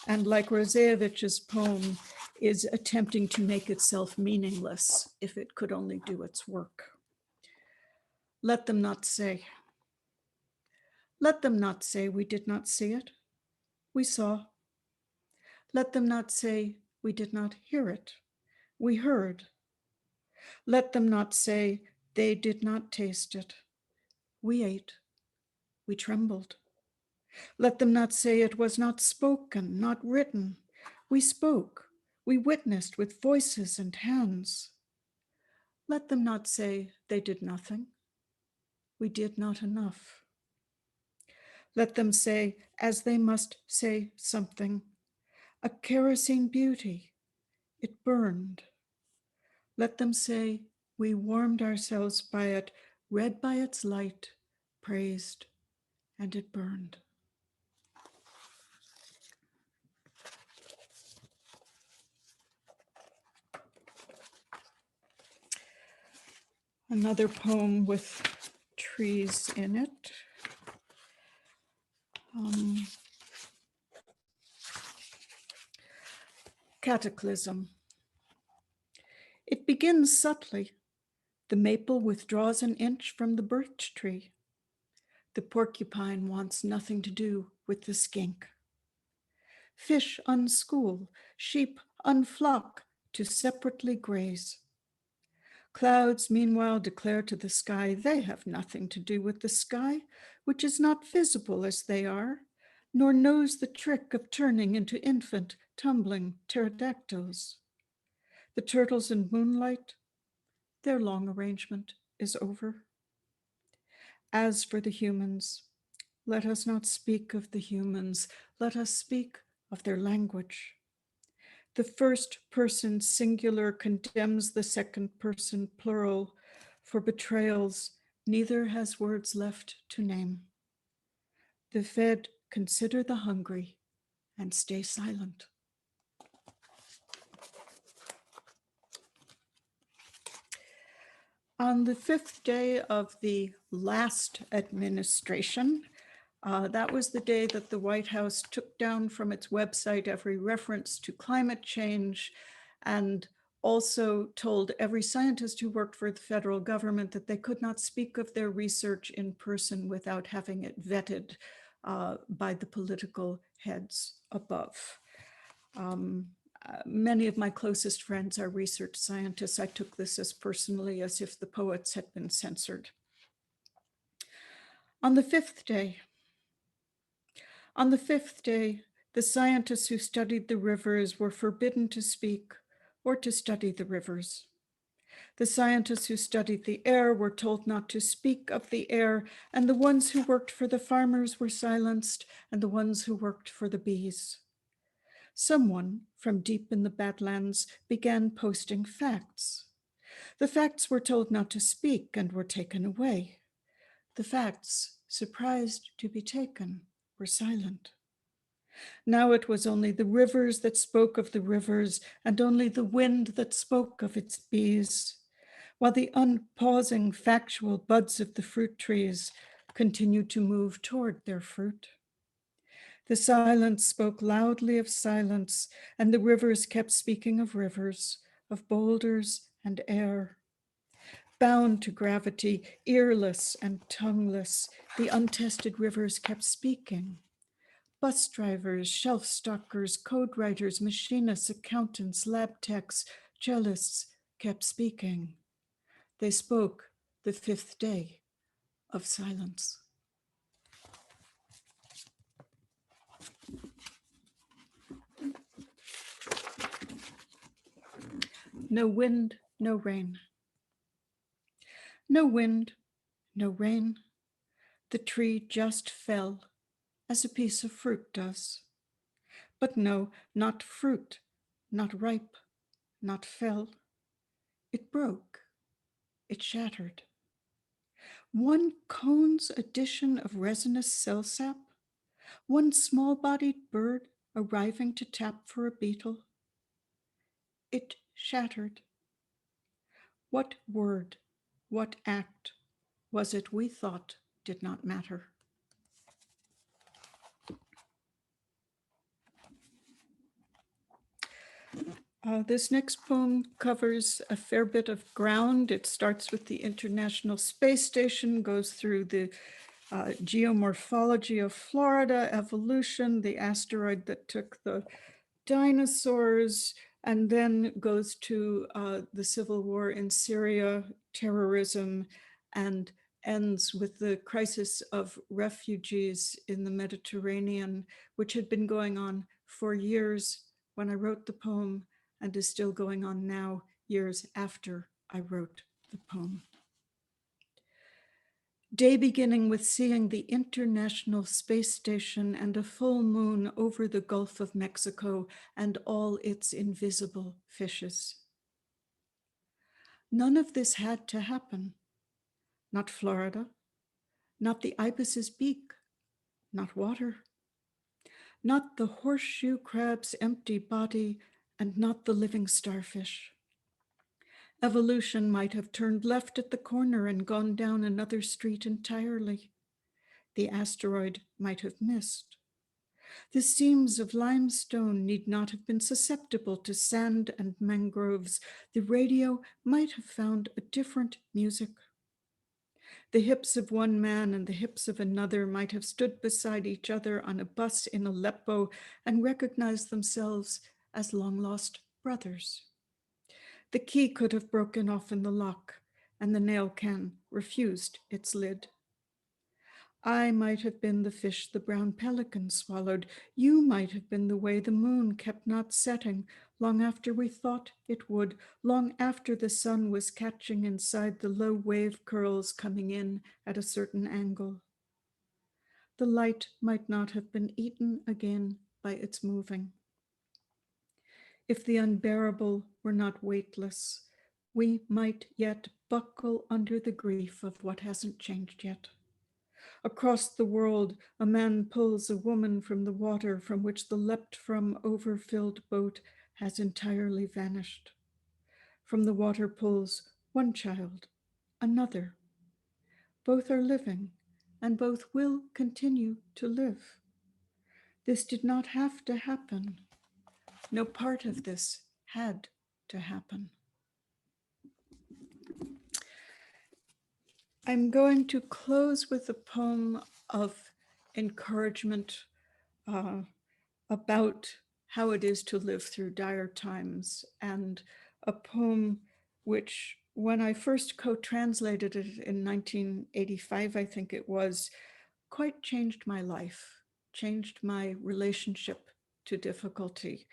and like Rozevich's poem, is attempting to make itself meaningless if it could only do its work. Let them not say. Let them not say we did not see it. We saw. Let them not say we did not hear it. We heard. Let them not say they did not taste it. We ate. We trembled. Let them not say it was not spoken, not written. We spoke. We witnessed with voices and hands. Let them not say they did nothing. We did not enough. Let them say, as they must say something, a kerosene beauty, it burned. Let them say, we warmed ourselves by it, read by its light, praised, and it burned. Another poem with trees in it. Cataclysm. It begins subtly. The maple withdraws an inch from the birch tree. The porcupine wants nothing to do with the skink. Fish unschool, sheep unflock to separately graze. Clouds, meanwhile, declare to the sky they have nothing to do with the sky, which is not visible as they are, nor knows the trick of turning into infant, tumbling pterodactyls. The turtles in moonlight, their long arrangement is over. As for the humans, let us not speak of the humans, let us speak of their language. The first person singular condemns the second person plural for betrayals neither has words left to name. The fed consider the hungry and stay silent. On the fifth day of the last administration, that was the day that the White House took down from its website every reference to climate change and also told every scientist who worked for the federal government that they could not speak of their research in person without having it vetted by the political heads above. Many of my closest friends are research scientists. I took this as personally as if the poets had been censored. On the fifth day, the scientists who studied the rivers were forbidden to speak or to study the rivers. The scientists who studied the air were told not to speak of the air, and the ones who worked for the farmers were silenced, and the ones who worked for the bees. Someone from deep in the Badlands began posting facts. The facts were told not to speak and were taken away. The facts, surprised to be taken, were silent. Now it was only the rivers that spoke of the rivers and only the wind that spoke of its bees, while the unpausing factual buds of the fruit trees continued to move toward their fruit. The silence spoke loudly of silence, and the rivers kept speaking of rivers, of boulders and air. Bound to gravity, earless and tongueless, the untested rivers kept speaking. Bus drivers, shelf stockers, code writers, machinists, accountants, lab techs, cellists kept speaking. They spoke the fifth day of silence. No wind, no rain. No wind, no rain. The tree just fell as a piece of fruit does. But no, not fruit, not ripe, not fell. It broke, it shattered. One cone's addition of resinous cell sap, one small-bodied bird arriving to tap for a beetle. It shattered. What word, what act was it we thought did not matter? This next poem covers a fair bit of ground. It starts with the International Space Station, goes through the geomorphology of Florida, evolution, the asteroid that took the dinosaurs, and then goes to the civil war in Syria, terrorism, and ends with the crisis of refugees in the Mediterranean, which had been going on for years when I wrote the poem and is still going on now, years after I wrote the poem. Day beginning with seeing the International Space Station and a full moon over the Gulf of Mexico and all its invisible fishes. None of this had to happen. Not Florida, not the ibis's beak, not water, not the horseshoe crab's empty body, and not the living starfish. Evolution might have turned left at the corner and gone down another street entirely. The asteroid might have missed. The seams of limestone need not have been susceptible to sand and mangroves. The radio might have found a different music. The hips of one man and the hips of another might have stood beside each other on a bus in Aleppo and recognized themselves as long-lost brothers. The key could have broken off in the lock, and the nail can refused its lid. I might have been the fish the brown pelican swallowed. You might have been the way the moon kept not setting long after we thought it would, long after the sun was catching inside the low wave curls coming in at a certain angle. The light might not have been eaten again by its moving. If the unbearable were not weightless, we might yet buckle under the grief of what hasn't changed yet. Across the world, a man pulls a woman from the water from which the leapt from overfilled boat has entirely vanished. From the water pulls one child, another. Both are living, and both will continue to live. This did not have to happen. No part of this had to happen. I'm going to close with a poem of encouragement about how it is to live through dire times, and a poem which, when I first co-translated it in 1985, I think it was, quite changed my life, changed my relationship to difficulty.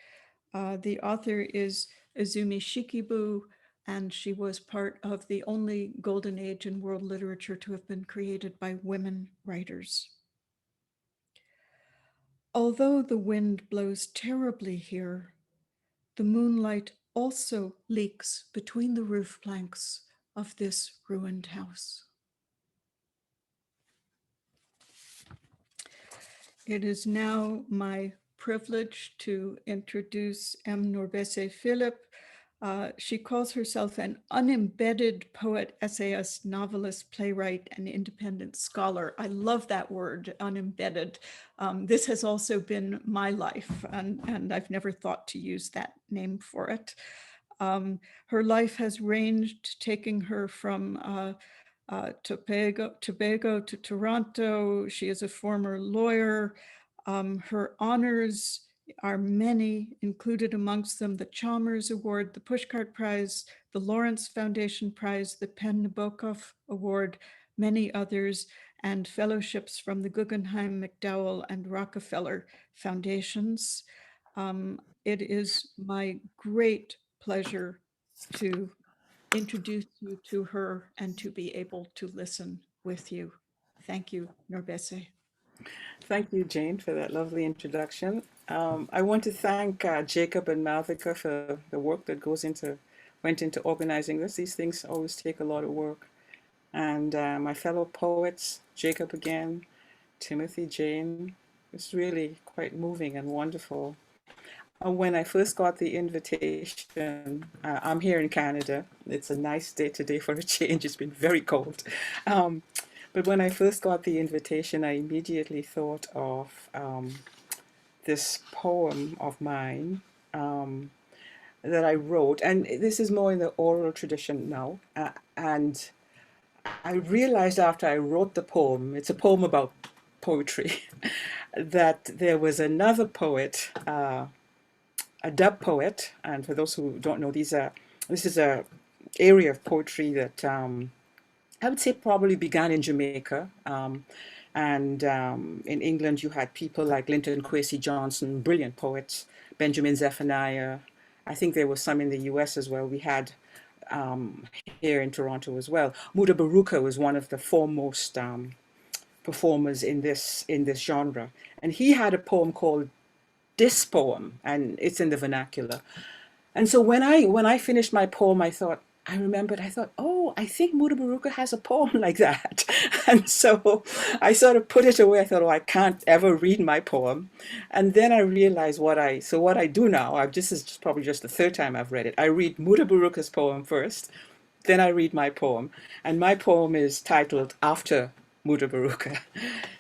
The author is Izumi Shikibu, and she was part of the only golden age in world literature to have been created by women writers. Although the wind blows terribly here, the moonlight also leaks between the roof planks of this ruined house. It is now my privilege to introduce NourbeSe Philip. She calls herself an unembedded poet, essayist, novelist, playwright, and independent scholar. I love that word, unembedded. This has also been my life, and I've never thought to use that name for it. Her life has ranged, taking her from Tobago to Toronto. She is a former lawyer. Her honors are many, included amongst them the Chalmers Award, the Pushcart Prize, the Lawrence Foundation Prize, the Penn Nabokov Award, many others, and fellowships from the Guggenheim, McDowell, and Rockefeller Foundations. It is my great pleasure to introduce you to her and to be able to listen with you. Thank you, NourbeSe. Thank you, Jane, for that lovely introduction. I want to thank Jacob and Malvika for the work that went into organizing this. These things always take a lot of work. And my fellow poets, Jacob again, Timothy, Jane. It's really quite moving and wonderful. When I first got the invitation, I'm here in Canada. It's a nice day today for a change. It's been very cold. But when I first got the invitation, I immediately thought of this poem of mine that I wrote. And this is more in the oral tradition now. And I realized after I wrote the poem, it's a poem about poetry, that there was another poet, a dub poet. And for those who don't know, this is a area of poetry that I would say probably began in Jamaica. In England, you had people like Linton Kwesi Johnson, brilliant poets, Benjamin Zephaniah. I think there was some in the US as well. We had here in Toronto as well. Muda Baruka was one of the foremost performers in this genre. And he had a poem called This Poem, and it's in the vernacular. And so when I finished my poem, I thought, oh, I think Muda Baruka has a poem like that. And so I sort of put it away. I thought, oh, I can't ever read my poem. And then I realized what I do now, this is probably just the third time I've read it. I read Muda Baruka's poem first, then I read my poem. And my poem is titled After Muda Baruka.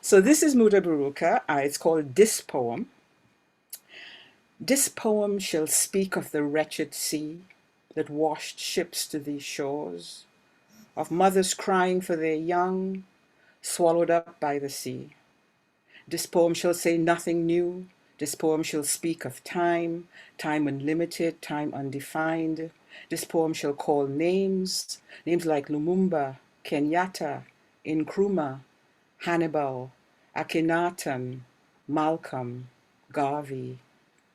So this is Muda Baruka. It's called This Poem. This poem shall speak of the wretched sea that washed ships to these shores, of mothers crying for their young, swallowed up by the sea. This poem shall say nothing new. This poem shall speak of time, time unlimited, time undefined. This poem shall call names like Lumumba, Kenyatta, Nkrumah, Hannibal, Akhenaten, Malcolm, Garvey,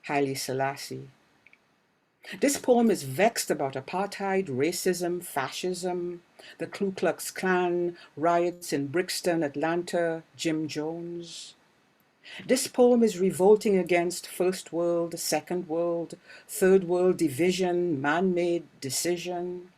Haile Selassie. This poem is vexed about apartheid, racism, fascism, the Ku Klux Klan, riots in Brixton, Atlanta, Jim Jones. This poem is revolting against first world, second world, third world division, man-made decision.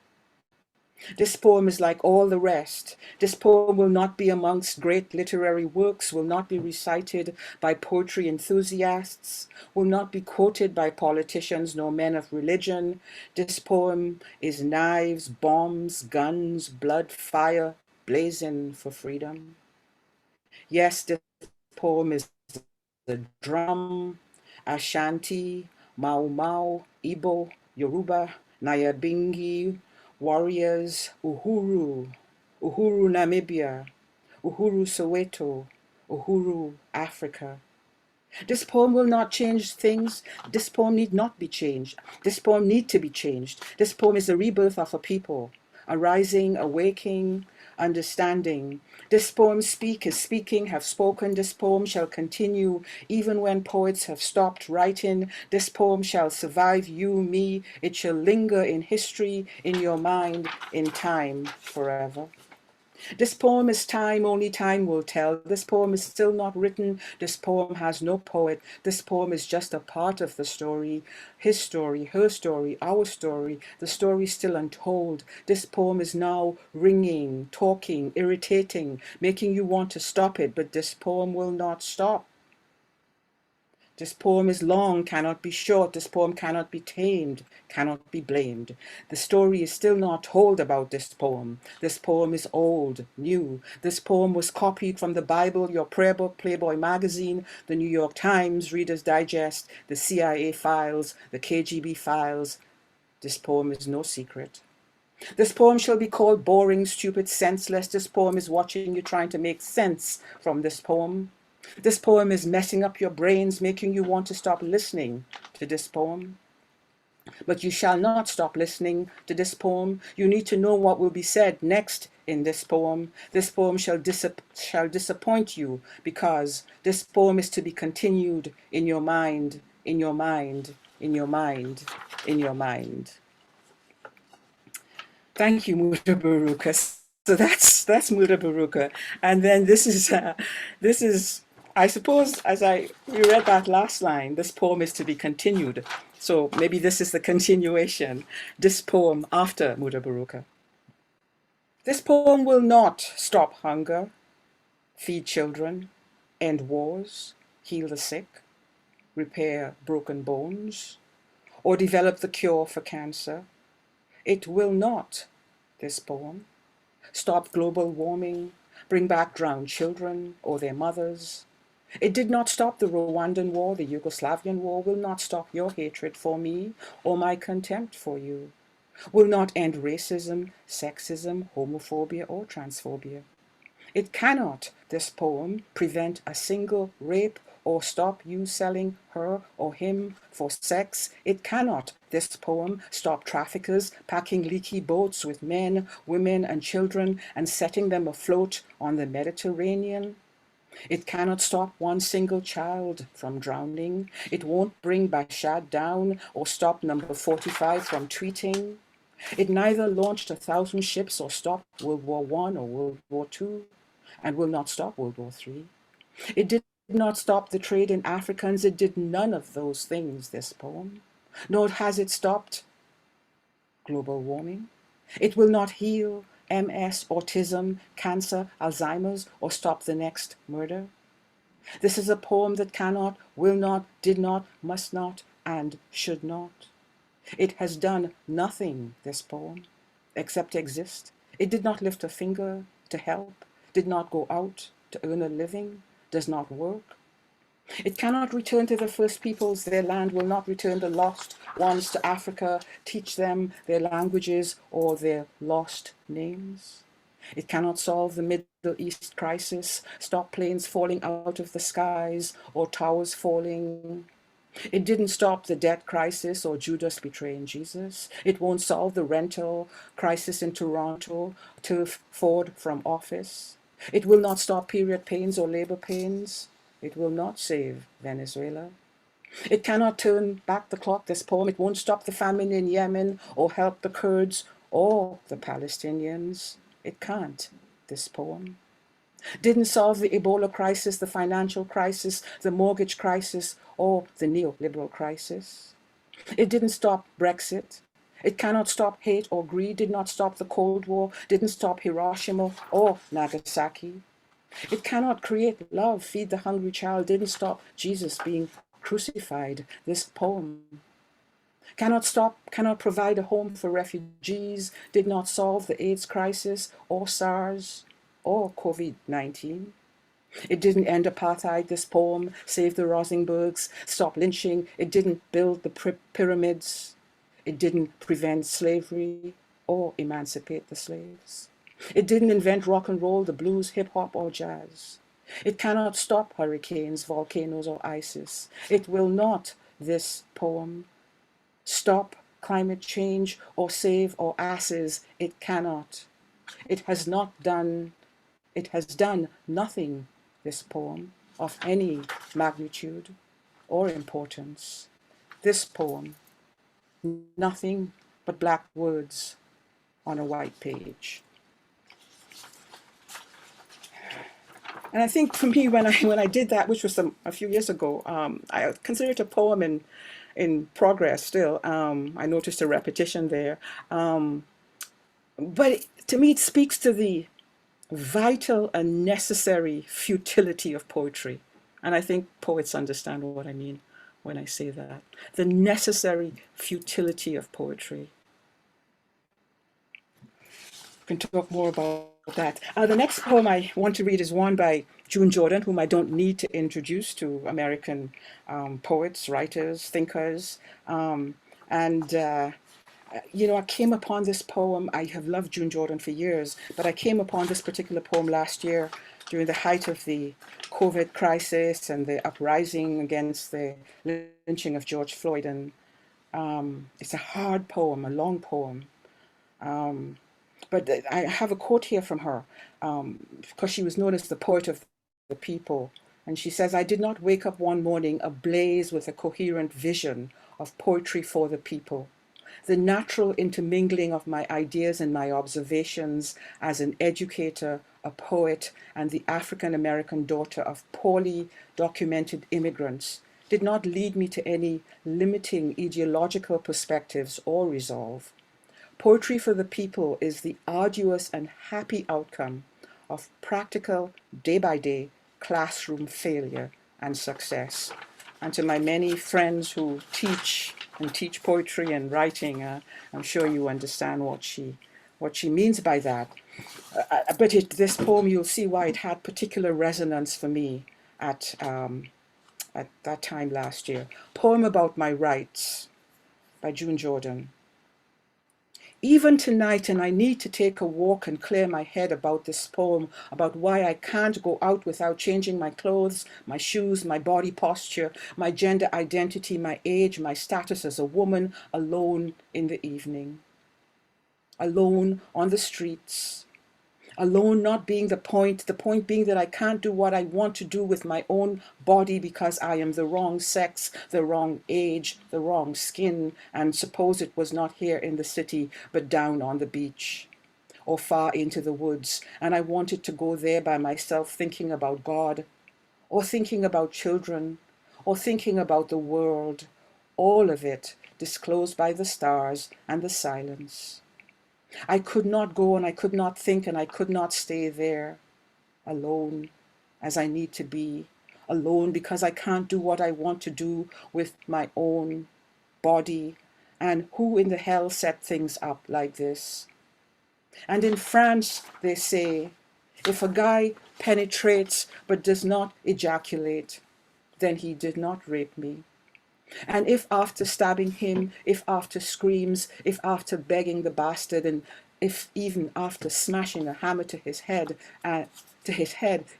This poem is like all the rest. This poem will not be amongst great literary works, will not be recited by poetry enthusiasts, will not be quoted by politicians nor men of religion. This poem is knives, bombs, guns, blood, fire, blazing for freedom. Yes, this poem is the drum, Ashanti, Mau Mau, Igbo, Yoruba, Nyabingi, warriors, Uhuru, Uhuru Namibia, Uhuru Soweto, Uhuru Africa. This poem will not change things. This poem need not be changed. This poem need to be changed. This poem is the rebirth of a people, arising, awaking, understanding. This poem is speaking, have spoken. This poem shall continue even when poets have stopped writing. This poem shall survive you, me. It shall linger in history, in your mind, in time, forever. This poem is time, only time will tell. This poem is still not written. This poem has no poet. This poem is just a part of the story. His story, her story, our story, the story still untold. This poem is now ringing, talking, irritating, making you want to stop it, but this poem will not stop. This poem is long, cannot be short. This poem cannot be tamed, cannot be blamed. The story is still not told about this poem. This poem is old, new. This poem was copied from the Bible, your prayer book, Playboy magazine, the New York Times, Reader's Digest, the CIA files, the KGB files. This poem is no secret. This poem shall be called boring, stupid, senseless. This poem is watching you trying to make sense from this poem. This poem is messing up your brains, making you want to stop listening to this poem. But you shall not stop listening to this poem. You need to know what will be said next in this poem. This poem shall disappoint you, because this poem is to be continued in your mind, in your mind, in your mind, in your mind. Thank you, Mutabaruka. So that's Mutabaruka. And then this is, I suppose, as you read that last line, this poem is to be continued. So maybe this is the continuation, this poem after Mutabaruka. This poem will not stop hunger, feed children, end wars, heal the sick, repair broken bones, or develop the cure for cancer. It will not, this poem, stop global warming, bring back drowned children or their mothers. It did not stop the Rwandan war, the Yugoslavian war, will not stop your hatred for me or my contempt for you, will not end racism, sexism, homophobia, or transphobia. It cannot, this poem, prevent a single rape or stop you selling her or him for sex. It cannot, this poem, stop traffickers packing leaky boats with men, women, and children and setting them afloat on the Mediterranean. It cannot stop one single child from drowning. It won't bring Bashad down or stop number 45 from tweeting. It neither launched 1,000 ships or stopped World War I or World War II, and will not stop World War III. It did not stop the trade in Africans. It did none of those things, this poem. Nor has it stopped global warming. It will not heal MS, autism, cancer, Alzheimer's, or stop the next murder. This is a poem that cannot, will not, did not, must not, and should not. It has done nothing, this poem, except exist. It did not lift a finger to help, did not go out to earn a living, does not work. It cannot return to the first peoples their land, will not return the lost ones to Africa, teach them their languages or their lost names. It cannot solve the Middle East crisis, stop planes falling out of the skies or towers falling. It didn't stop the debt crisis or Judas betraying Jesus. It won't solve the rental crisis in Toronto, turf Ford from office. It will not stop period pains or labor pains. It will not save Venezuela. It cannot turn back the clock, this poem. It won't stop the famine in Yemen or help the Kurds or the Palestinians. It can't, this poem. Didn't solve the Ebola crisis, the financial crisis, the mortgage crisis, or the neoliberal crisis. It didn't stop Brexit. It cannot stop hate or greed, did not stop the Cold War, didn't stop Hiroshima or Nagasaki. It cannot create love, feed the hungry child, didn't stop Jesus being crucified, this poem. Cannot provide a home for refugees, did not solve the AIDS crisis or SARS or COVID-19. It didn't end apartheid, this poem, save the Rosenbergs, stop lynching. It didn't build the pyramids. It didn't prevent slavery or emancipate the slaves. It didn't invent rock and roll, the blues, hip hop, or jazz. It cannot stop hurricanes, volcanoes, or ISIS. It will not, this poem, stop climate change or save our asses. It cannot. It has done nothing, this poem, of any magnitude or importance. This poem, nothing but black words on a white page. And I think for me, when I did that, which was a few years ago, I consider it a poem in progress still. I noticed a repetition there. But to me, it speaks to the vital and necessary futility of poetry. And I think poets understand what I mean when I say that. The necessary futility of poetry. We can talk more about that. The next poem I want to read is one by June Jordan, whom I don't need to introduce to American poets, writers, thinkers. You know, I came upon this poem. I have loved June Jordan for years, but I came upon this particular poem last year during the height of the COVID crisis and the uprising against the lynching of George Floyd. And it's a hard poem, a long poem. But I have a quote here from her, because she was known as the poet of the people. And she says, "I did not wake up one morning ablaze with a coherent vision of poetry for the people. The natural intermingling of my ideas and my observations as an educator, a poet, and the African-American daughter of poorly documented immigrants did not lead me to any limiting ideological perspectives or resolve. Poetry for the people is the arduous and happy outcome of practical, day-by-day classroom failure and success." And to my many friends who teach poetry and writing, I'm sure you understand what she means by that. But this poem, you'll see why it had particular resonance for me at that time last year. Poem About My Rights by June Jordan. Even tonight, and I need to take a walk and clear my head about this poem, about why I can't go out without changing my clothes, my shoes, my body posture, my gender identity, my age, my status as a woman, alone in the evening, alone on the streets, alone not being the point being that I can't do what I want to do with my own body because I am the wrong sex, the wrong age, the wrong skin, and suppose it was not here in the city, but down on the beach or far into the woods, and I wanted to go there by myself thinking about God, or thinking about children, or thinking about the world, all of it disclosed by the stars and the silence. I could not go and I could not think and I could not stay there, alone as I need to be, alone because I can't do what I want to do with my own body. And who in the hell set things up like this? And in France, they say, if a guy penetrates but does not ejaculate, then he did not rape me. And if after stabbing him, if after screams, if after begging the bastard, and if even after smashing a hammer to his head,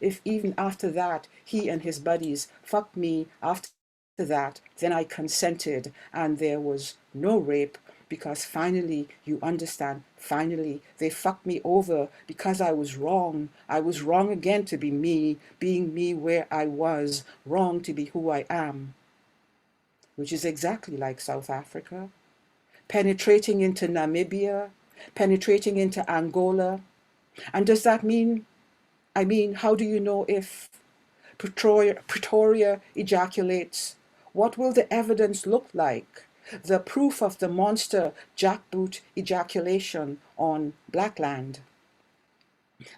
if even after that he and his buddies fucked me after that, then I consented and there was no rape, because finally, you understand, finally they fucked me over because I was wrong. I was wrong again to be me, being me where I was, wrong to be who I am. Which is exactly like South Africa, penetrating into Namibia, penetrating into Angola. And does that mean, how do you know if Pretoria ejaculates? What will the evidence look like? The proof of the monster jackboot ejaculation on black land.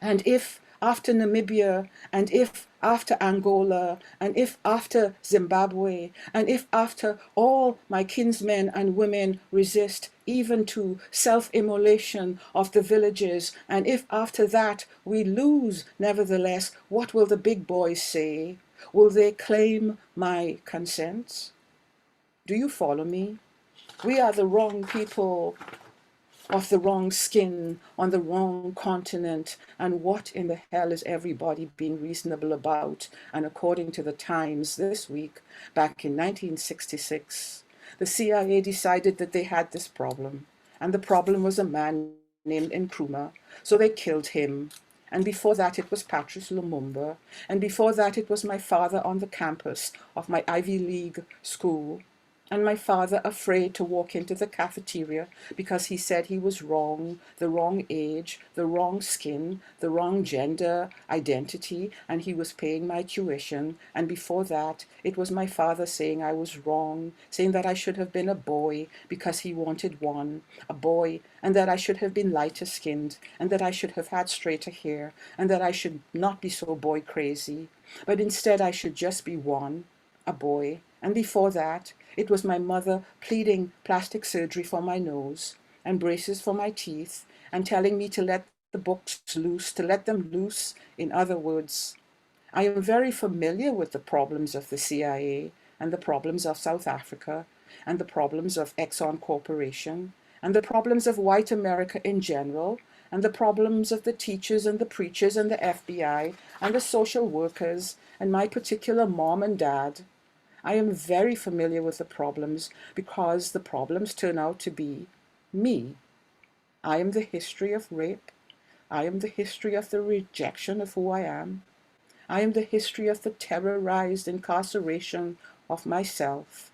And if after Namibia, and if after Angola, and if after Zimbabwe, and if after all my kinsmen and women resist even to self-immolation of the villages, and if after that we lose, nevertheless, what will the big boys say? Will they claim my consent? Do you follow me? We are the wrong people of the wrong skin on the wrong continent, and what in the hell is everybody being reasonable about? And according to the Times this week, back in 1966, the CIA decided that they had this problem, and the problem was a man named Nkrumah, so they killed him. And before that it was Patrice Lumumba, and before that it was my father on the campus of my Ivy League school, and my father afraid to walk into the cafeteria because he said he was wrong, the wrong age, the wrong skin, the wrong gender identity, and he was paying my tuition. And before that, it was my father saying I was wrong, saying that I should have been a boy because he wanted one, a boy, and that I should have been lighter skinned, and that I should have had straighter hair, and that I should not be so boy crazy, but instead I should just be one, a boy. And before that, it was my mother pleading plastic surgery for my nose and braces for my teeth and telling me to let the books loose, to let them loose. In other words, I am very familiar with the problems of the CIA and the problems of South Africa and the problems of Exxon Corporation and the problems of white America in general and the problems of the teachers and the preachers and the FBI and the social workers and my particular mom and dad. I am very familiar with the problems because the problems turn out to be me. I am the history of rape. I am the history of the rejection of who I am. I am the history of the terrorized incarceration of myself.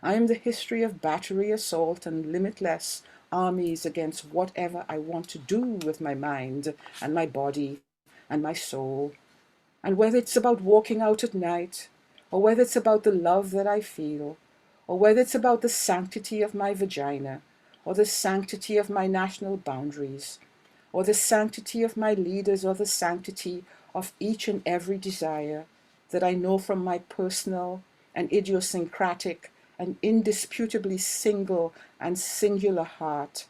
I am the history of battery assault and limitless armies against whatever I want to do with my mind and my body and my soul. And whether it's about walking out at night, or whether it's about the love that I feel, or whether it's about the sanctity of my vagina, or the sanctity of my national boundaries, or the sanctity of my leaders, or the sanctity of each and every desire that I know from my personal and idiosyncratic and indisputably single and singular heart.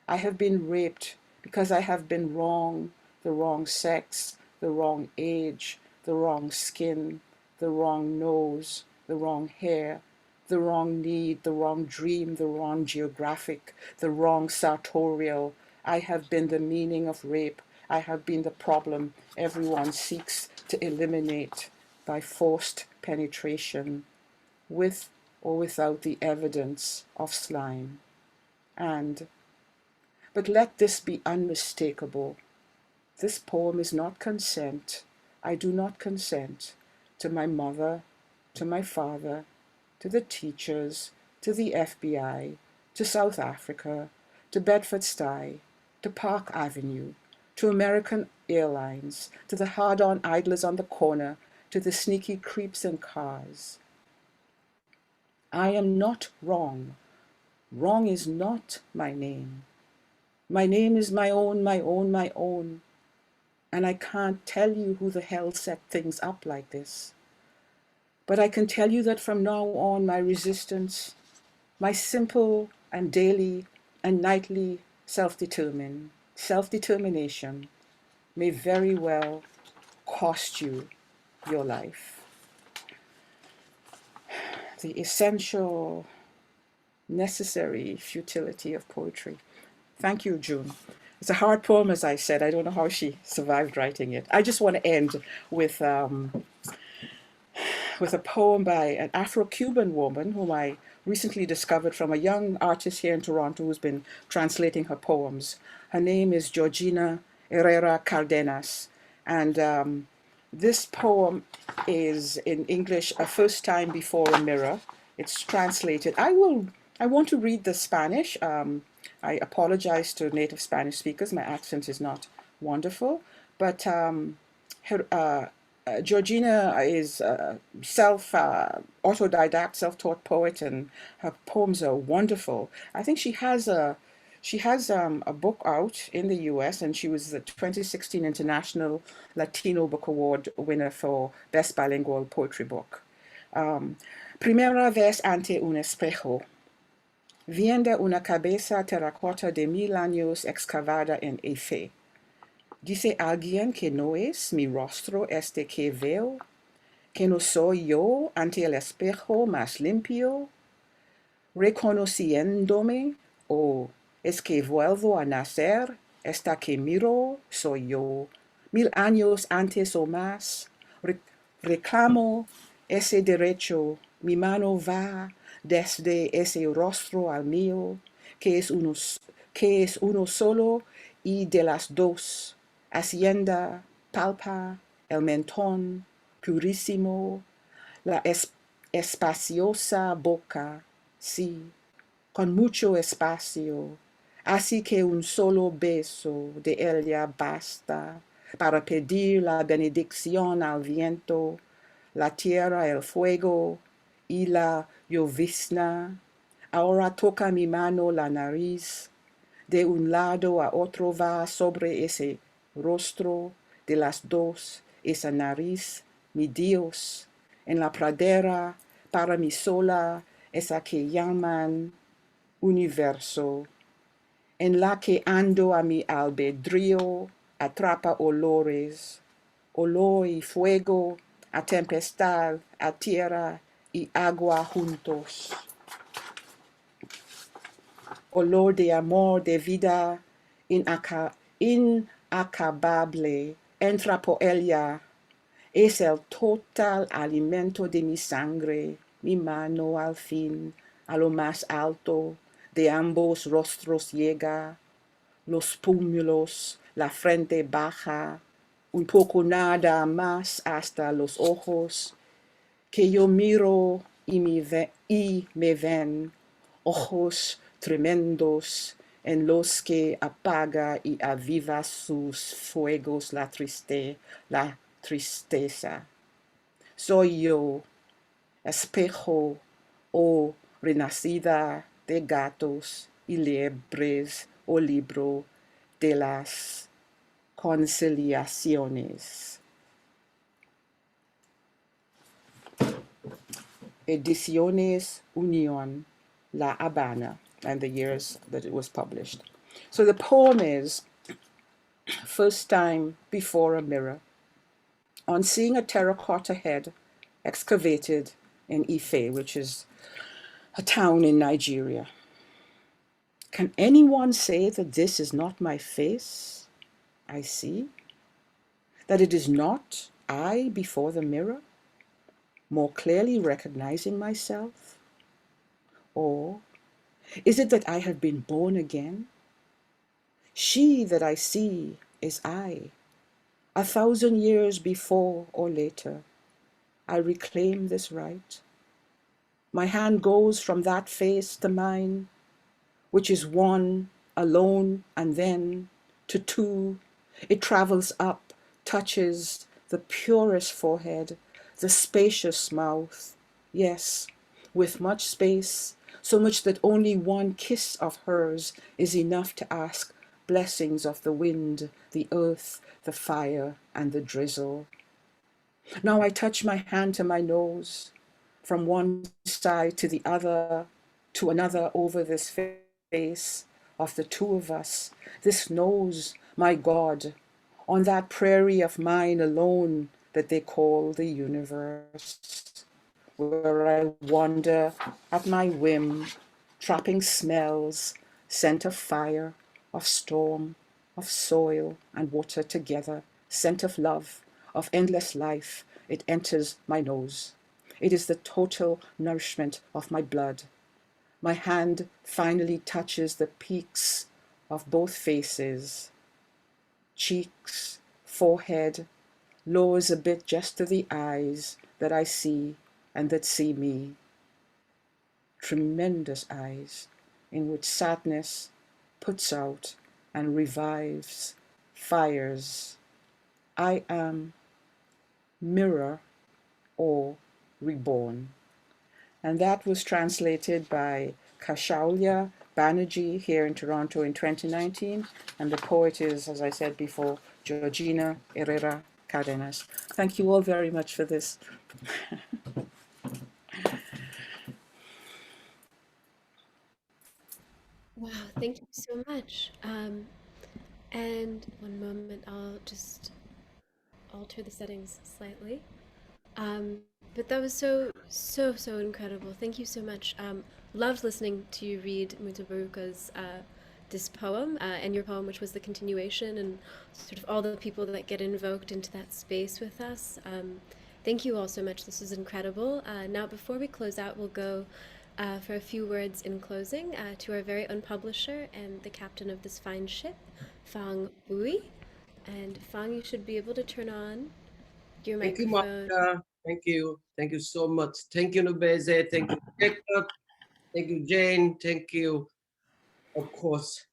I have been raped because I have been wrong, the wrong sex, the wrong age, the wrong skin, the wrong nose, the wrong hair, the wrong need, the wrong dream, the wrong geographic, the wrong sartorial. I have been the meaning of rape. I have been the problem everyone seeks to eliminate by forced penetration, with or without the evidence of slime. But let this be unmistakable. This poem is not consent. I do not consent to my mother, to my father, to the teachers, to the FBI, to South Africa, to Bedford-Stuy, to Park Avenue, to American Airlines, to the hard-on idlers on the corner, to the sneaky creeps in cars. I am not wrong. Wrong is not my name. My name is my own, my own, my own. And I can't tell you who the hell set things up like this. But I can tell you that from now on, my resistance, my simple and daily and nightly self-determination may very well cost you your life. The essential, necessary futility of poetry. Thank you, June. It's a hard poem, as I said. I don't know how she survived writing it. I just want to end with a poem by an Afro-Cuban woman whom I recently discovered from a young artist here in Toronto who's been translating her poems. Her name is Georgina Herrera Cardenas. And this poem is in English, A First Time Before a Mirror. It's translated. I want to read the Spanish. I apologize to native Spanish speakers. My accent is not wonderful, but Georgina is autodidact, self-taught poet, and her poems are wonderful. I think she has a book out in the US, and she was the 2016 International Latino Book Award winner for Best Bilingual Poetry Book. Primera vez ante un espejo. Viendo una cabeza terracota de 1000 años excavada en Efe. Dice alguien que no es mi rostro este que veo, que no soy yo ante el espejo más limpio, reconociéndome, o es que vuelvo a nacer, esta que miro soy yo, 1000 años antes o más, reclamo ese derecho, mi mano va desde ese rostro al mío, que es uno solo y de las dos, hacienda, palpa, el mentón, purísimo, la espaciosa boca, sí, con mucho espacio, así que un solo beso de ella basta para pedir la benedicción al viento, la tierra, el fuego y la llovizna. Ahora toca mi mano la nariz, de un lado a otro va sobre ese rostro, de las dos, esa nariz, mi Dios, en la pradera, para mí sola, esa que llaman universo, en la que ando a mi albedrío, atrapa olores, olor y fuego, a tempestad, a tierra y agua juntos. Olor de amor, de vida inacabable entra por ella. Es el total alimento de mi sangre, mi mano al fin, a lo más alto de ambos rostros llega, los pómulos, la frente baja, un poco nada más hasta los ojos, que yo miro y me ven ojos tremendos en los que apaga y aviva sus fuegos la tristeza. Soy yo, espejo o renacida de gatos y liebres o libro de las conciliaciones. Ediciones Unión, La Habana, and the years that it was published. So the poem is First Time Before a Mirror. On seeing a terracotta head excavated in Ife, which is a town in Nigeria. Can anyone say that this is not my face I see? That it is not I before the mirror, more clearly recognizing myself? Or is it that I have been born again? She that I see is I. 1,000 years before or later, I reclaim this right. My hand goes from that face to mine, which is one, alone, and then to two. It travels up, touches the purest forehead, the spacious mouth. Yes, with much space, so much that only one kiss of hers is enough to ask blessings of the wind, the earth, the fire, and the drizzle. Now I touch my hand to my nose, from one side to the other, to another over this face of the two of us, this nose, my God, on that prairie of mine alone that they call the universe, where I wander at my whim, trapping smells, scent of fire, of storm, of soil and water together, scent of love, of endless life. It enters my nose. It is the total nourishment of my blood. My hand finally touches the peaks of both faces, cheeks, forehead, lowers a bit just to the eyes that I see and that see me. Tremendous eyes in which sadness puts out and revives, fires. I am mirror or reborn. And that was translated by Kaushalya Banerjee here in Toronto in 2019. And the poet is, as I said before, Georgina Herrera Cardenas. Thank you all very much for this. Wow, thank you so much. And one moment, I'll just alter the settings slightly. Um, but that was so incredible. Thank you so much. Loved listening to you read Mutabaruka's this poem and your poem, which was the continuation, and sort of all the people that get invoked into that space with us. Thank you all so much. This was incredible. Now, before we close out, we'll go for a few words in closing to our very own publisher and the captain of this fine ship, Fang Bui. And Fang, you should be able to turn on your Thank you, microphone. Martha. Thank you. Thank you so much. Thank you, NourbeSe. Thank you, Jacob. Thank you, Jane. Thank you, of course,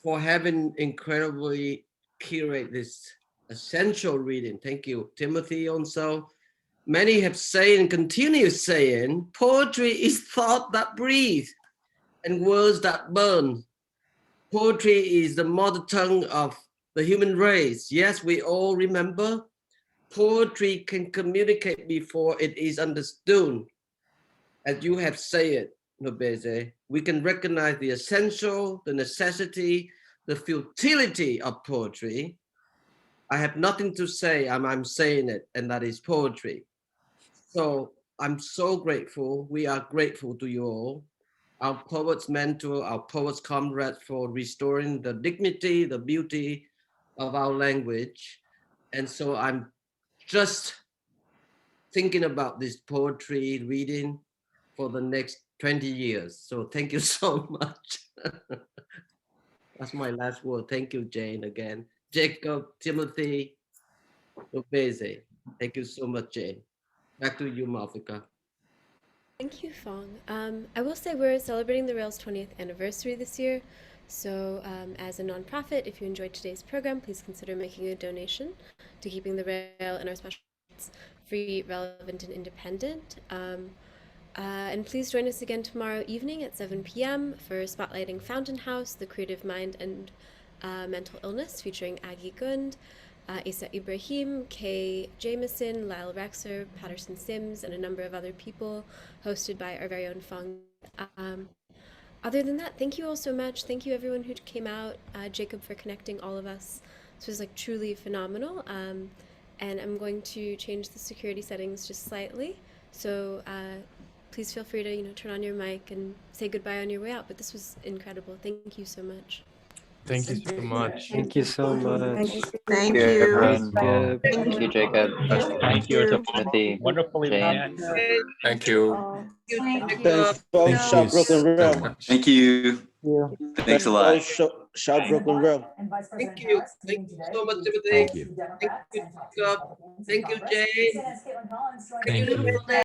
for having incredibly curate this essential reading. Thank you, Timothy, also. Many have said and continue saying, poetry is thought that breathes and words that burn. Poetry is the mother tongue of the human race. Yes, we all remember. Poetry can communicate before it is understood. As you have said, NourbeSe, we can recognize the essential, the necessity, the futility of poetry. I have nothing to say, I'm saying it, and that is poetry. So I'm so grateful. We are grateful to you all. our poets mentor, our poets comrade for restoring the dignity, the beauty of our language. And so I'm just thinking about this poetry reading for the next 20 years. So thank you so much. That's my last word. Thank you, Jane, again. Jacob, Timothy, NourbeSe. Thank you so much, Jane. Back to you, Malvika. Thank you, Fong. I will say we're celebrating the Rail's 20th anniversary this year. So as a nonprofit, if you enjoyed today's program, please consider making a donation to keeping the Rail and our special free, relevant, and independent. And please join us again tomorrow evening at 7 p.m. for spotlighting Fountain House, The Creative Mind and Mental Illness, featuring Aggie Gund, Asa Ibrahim, Kay Jameson, Lyle Rexer, Patterson Sims, and a number of other people, hosted by our very own Fong. Other than that, thank you all so much. Thank you everyone who came out, Jacob for connecting all of us. This was like truly phenomenal. And I'm going to change the security settings just slightly. So please feel free to turn on your mic and say goodbye on your way out. But this was incredible. Thank you so much. Thank you so much. Thank you so much. Thank you. Everyone. Thank you, Jacob. Thank you. Timothy, Wonderful Jane. event. Thank you. Jacob. Thanks, shout Brooklyn Rail. Thank you. Thanks a lot. Shout Brooklyn Rail. Thank you. Thank you so much, Timothy. Thank you. Thank you, Jacob. Thank you, Jane. Thank you.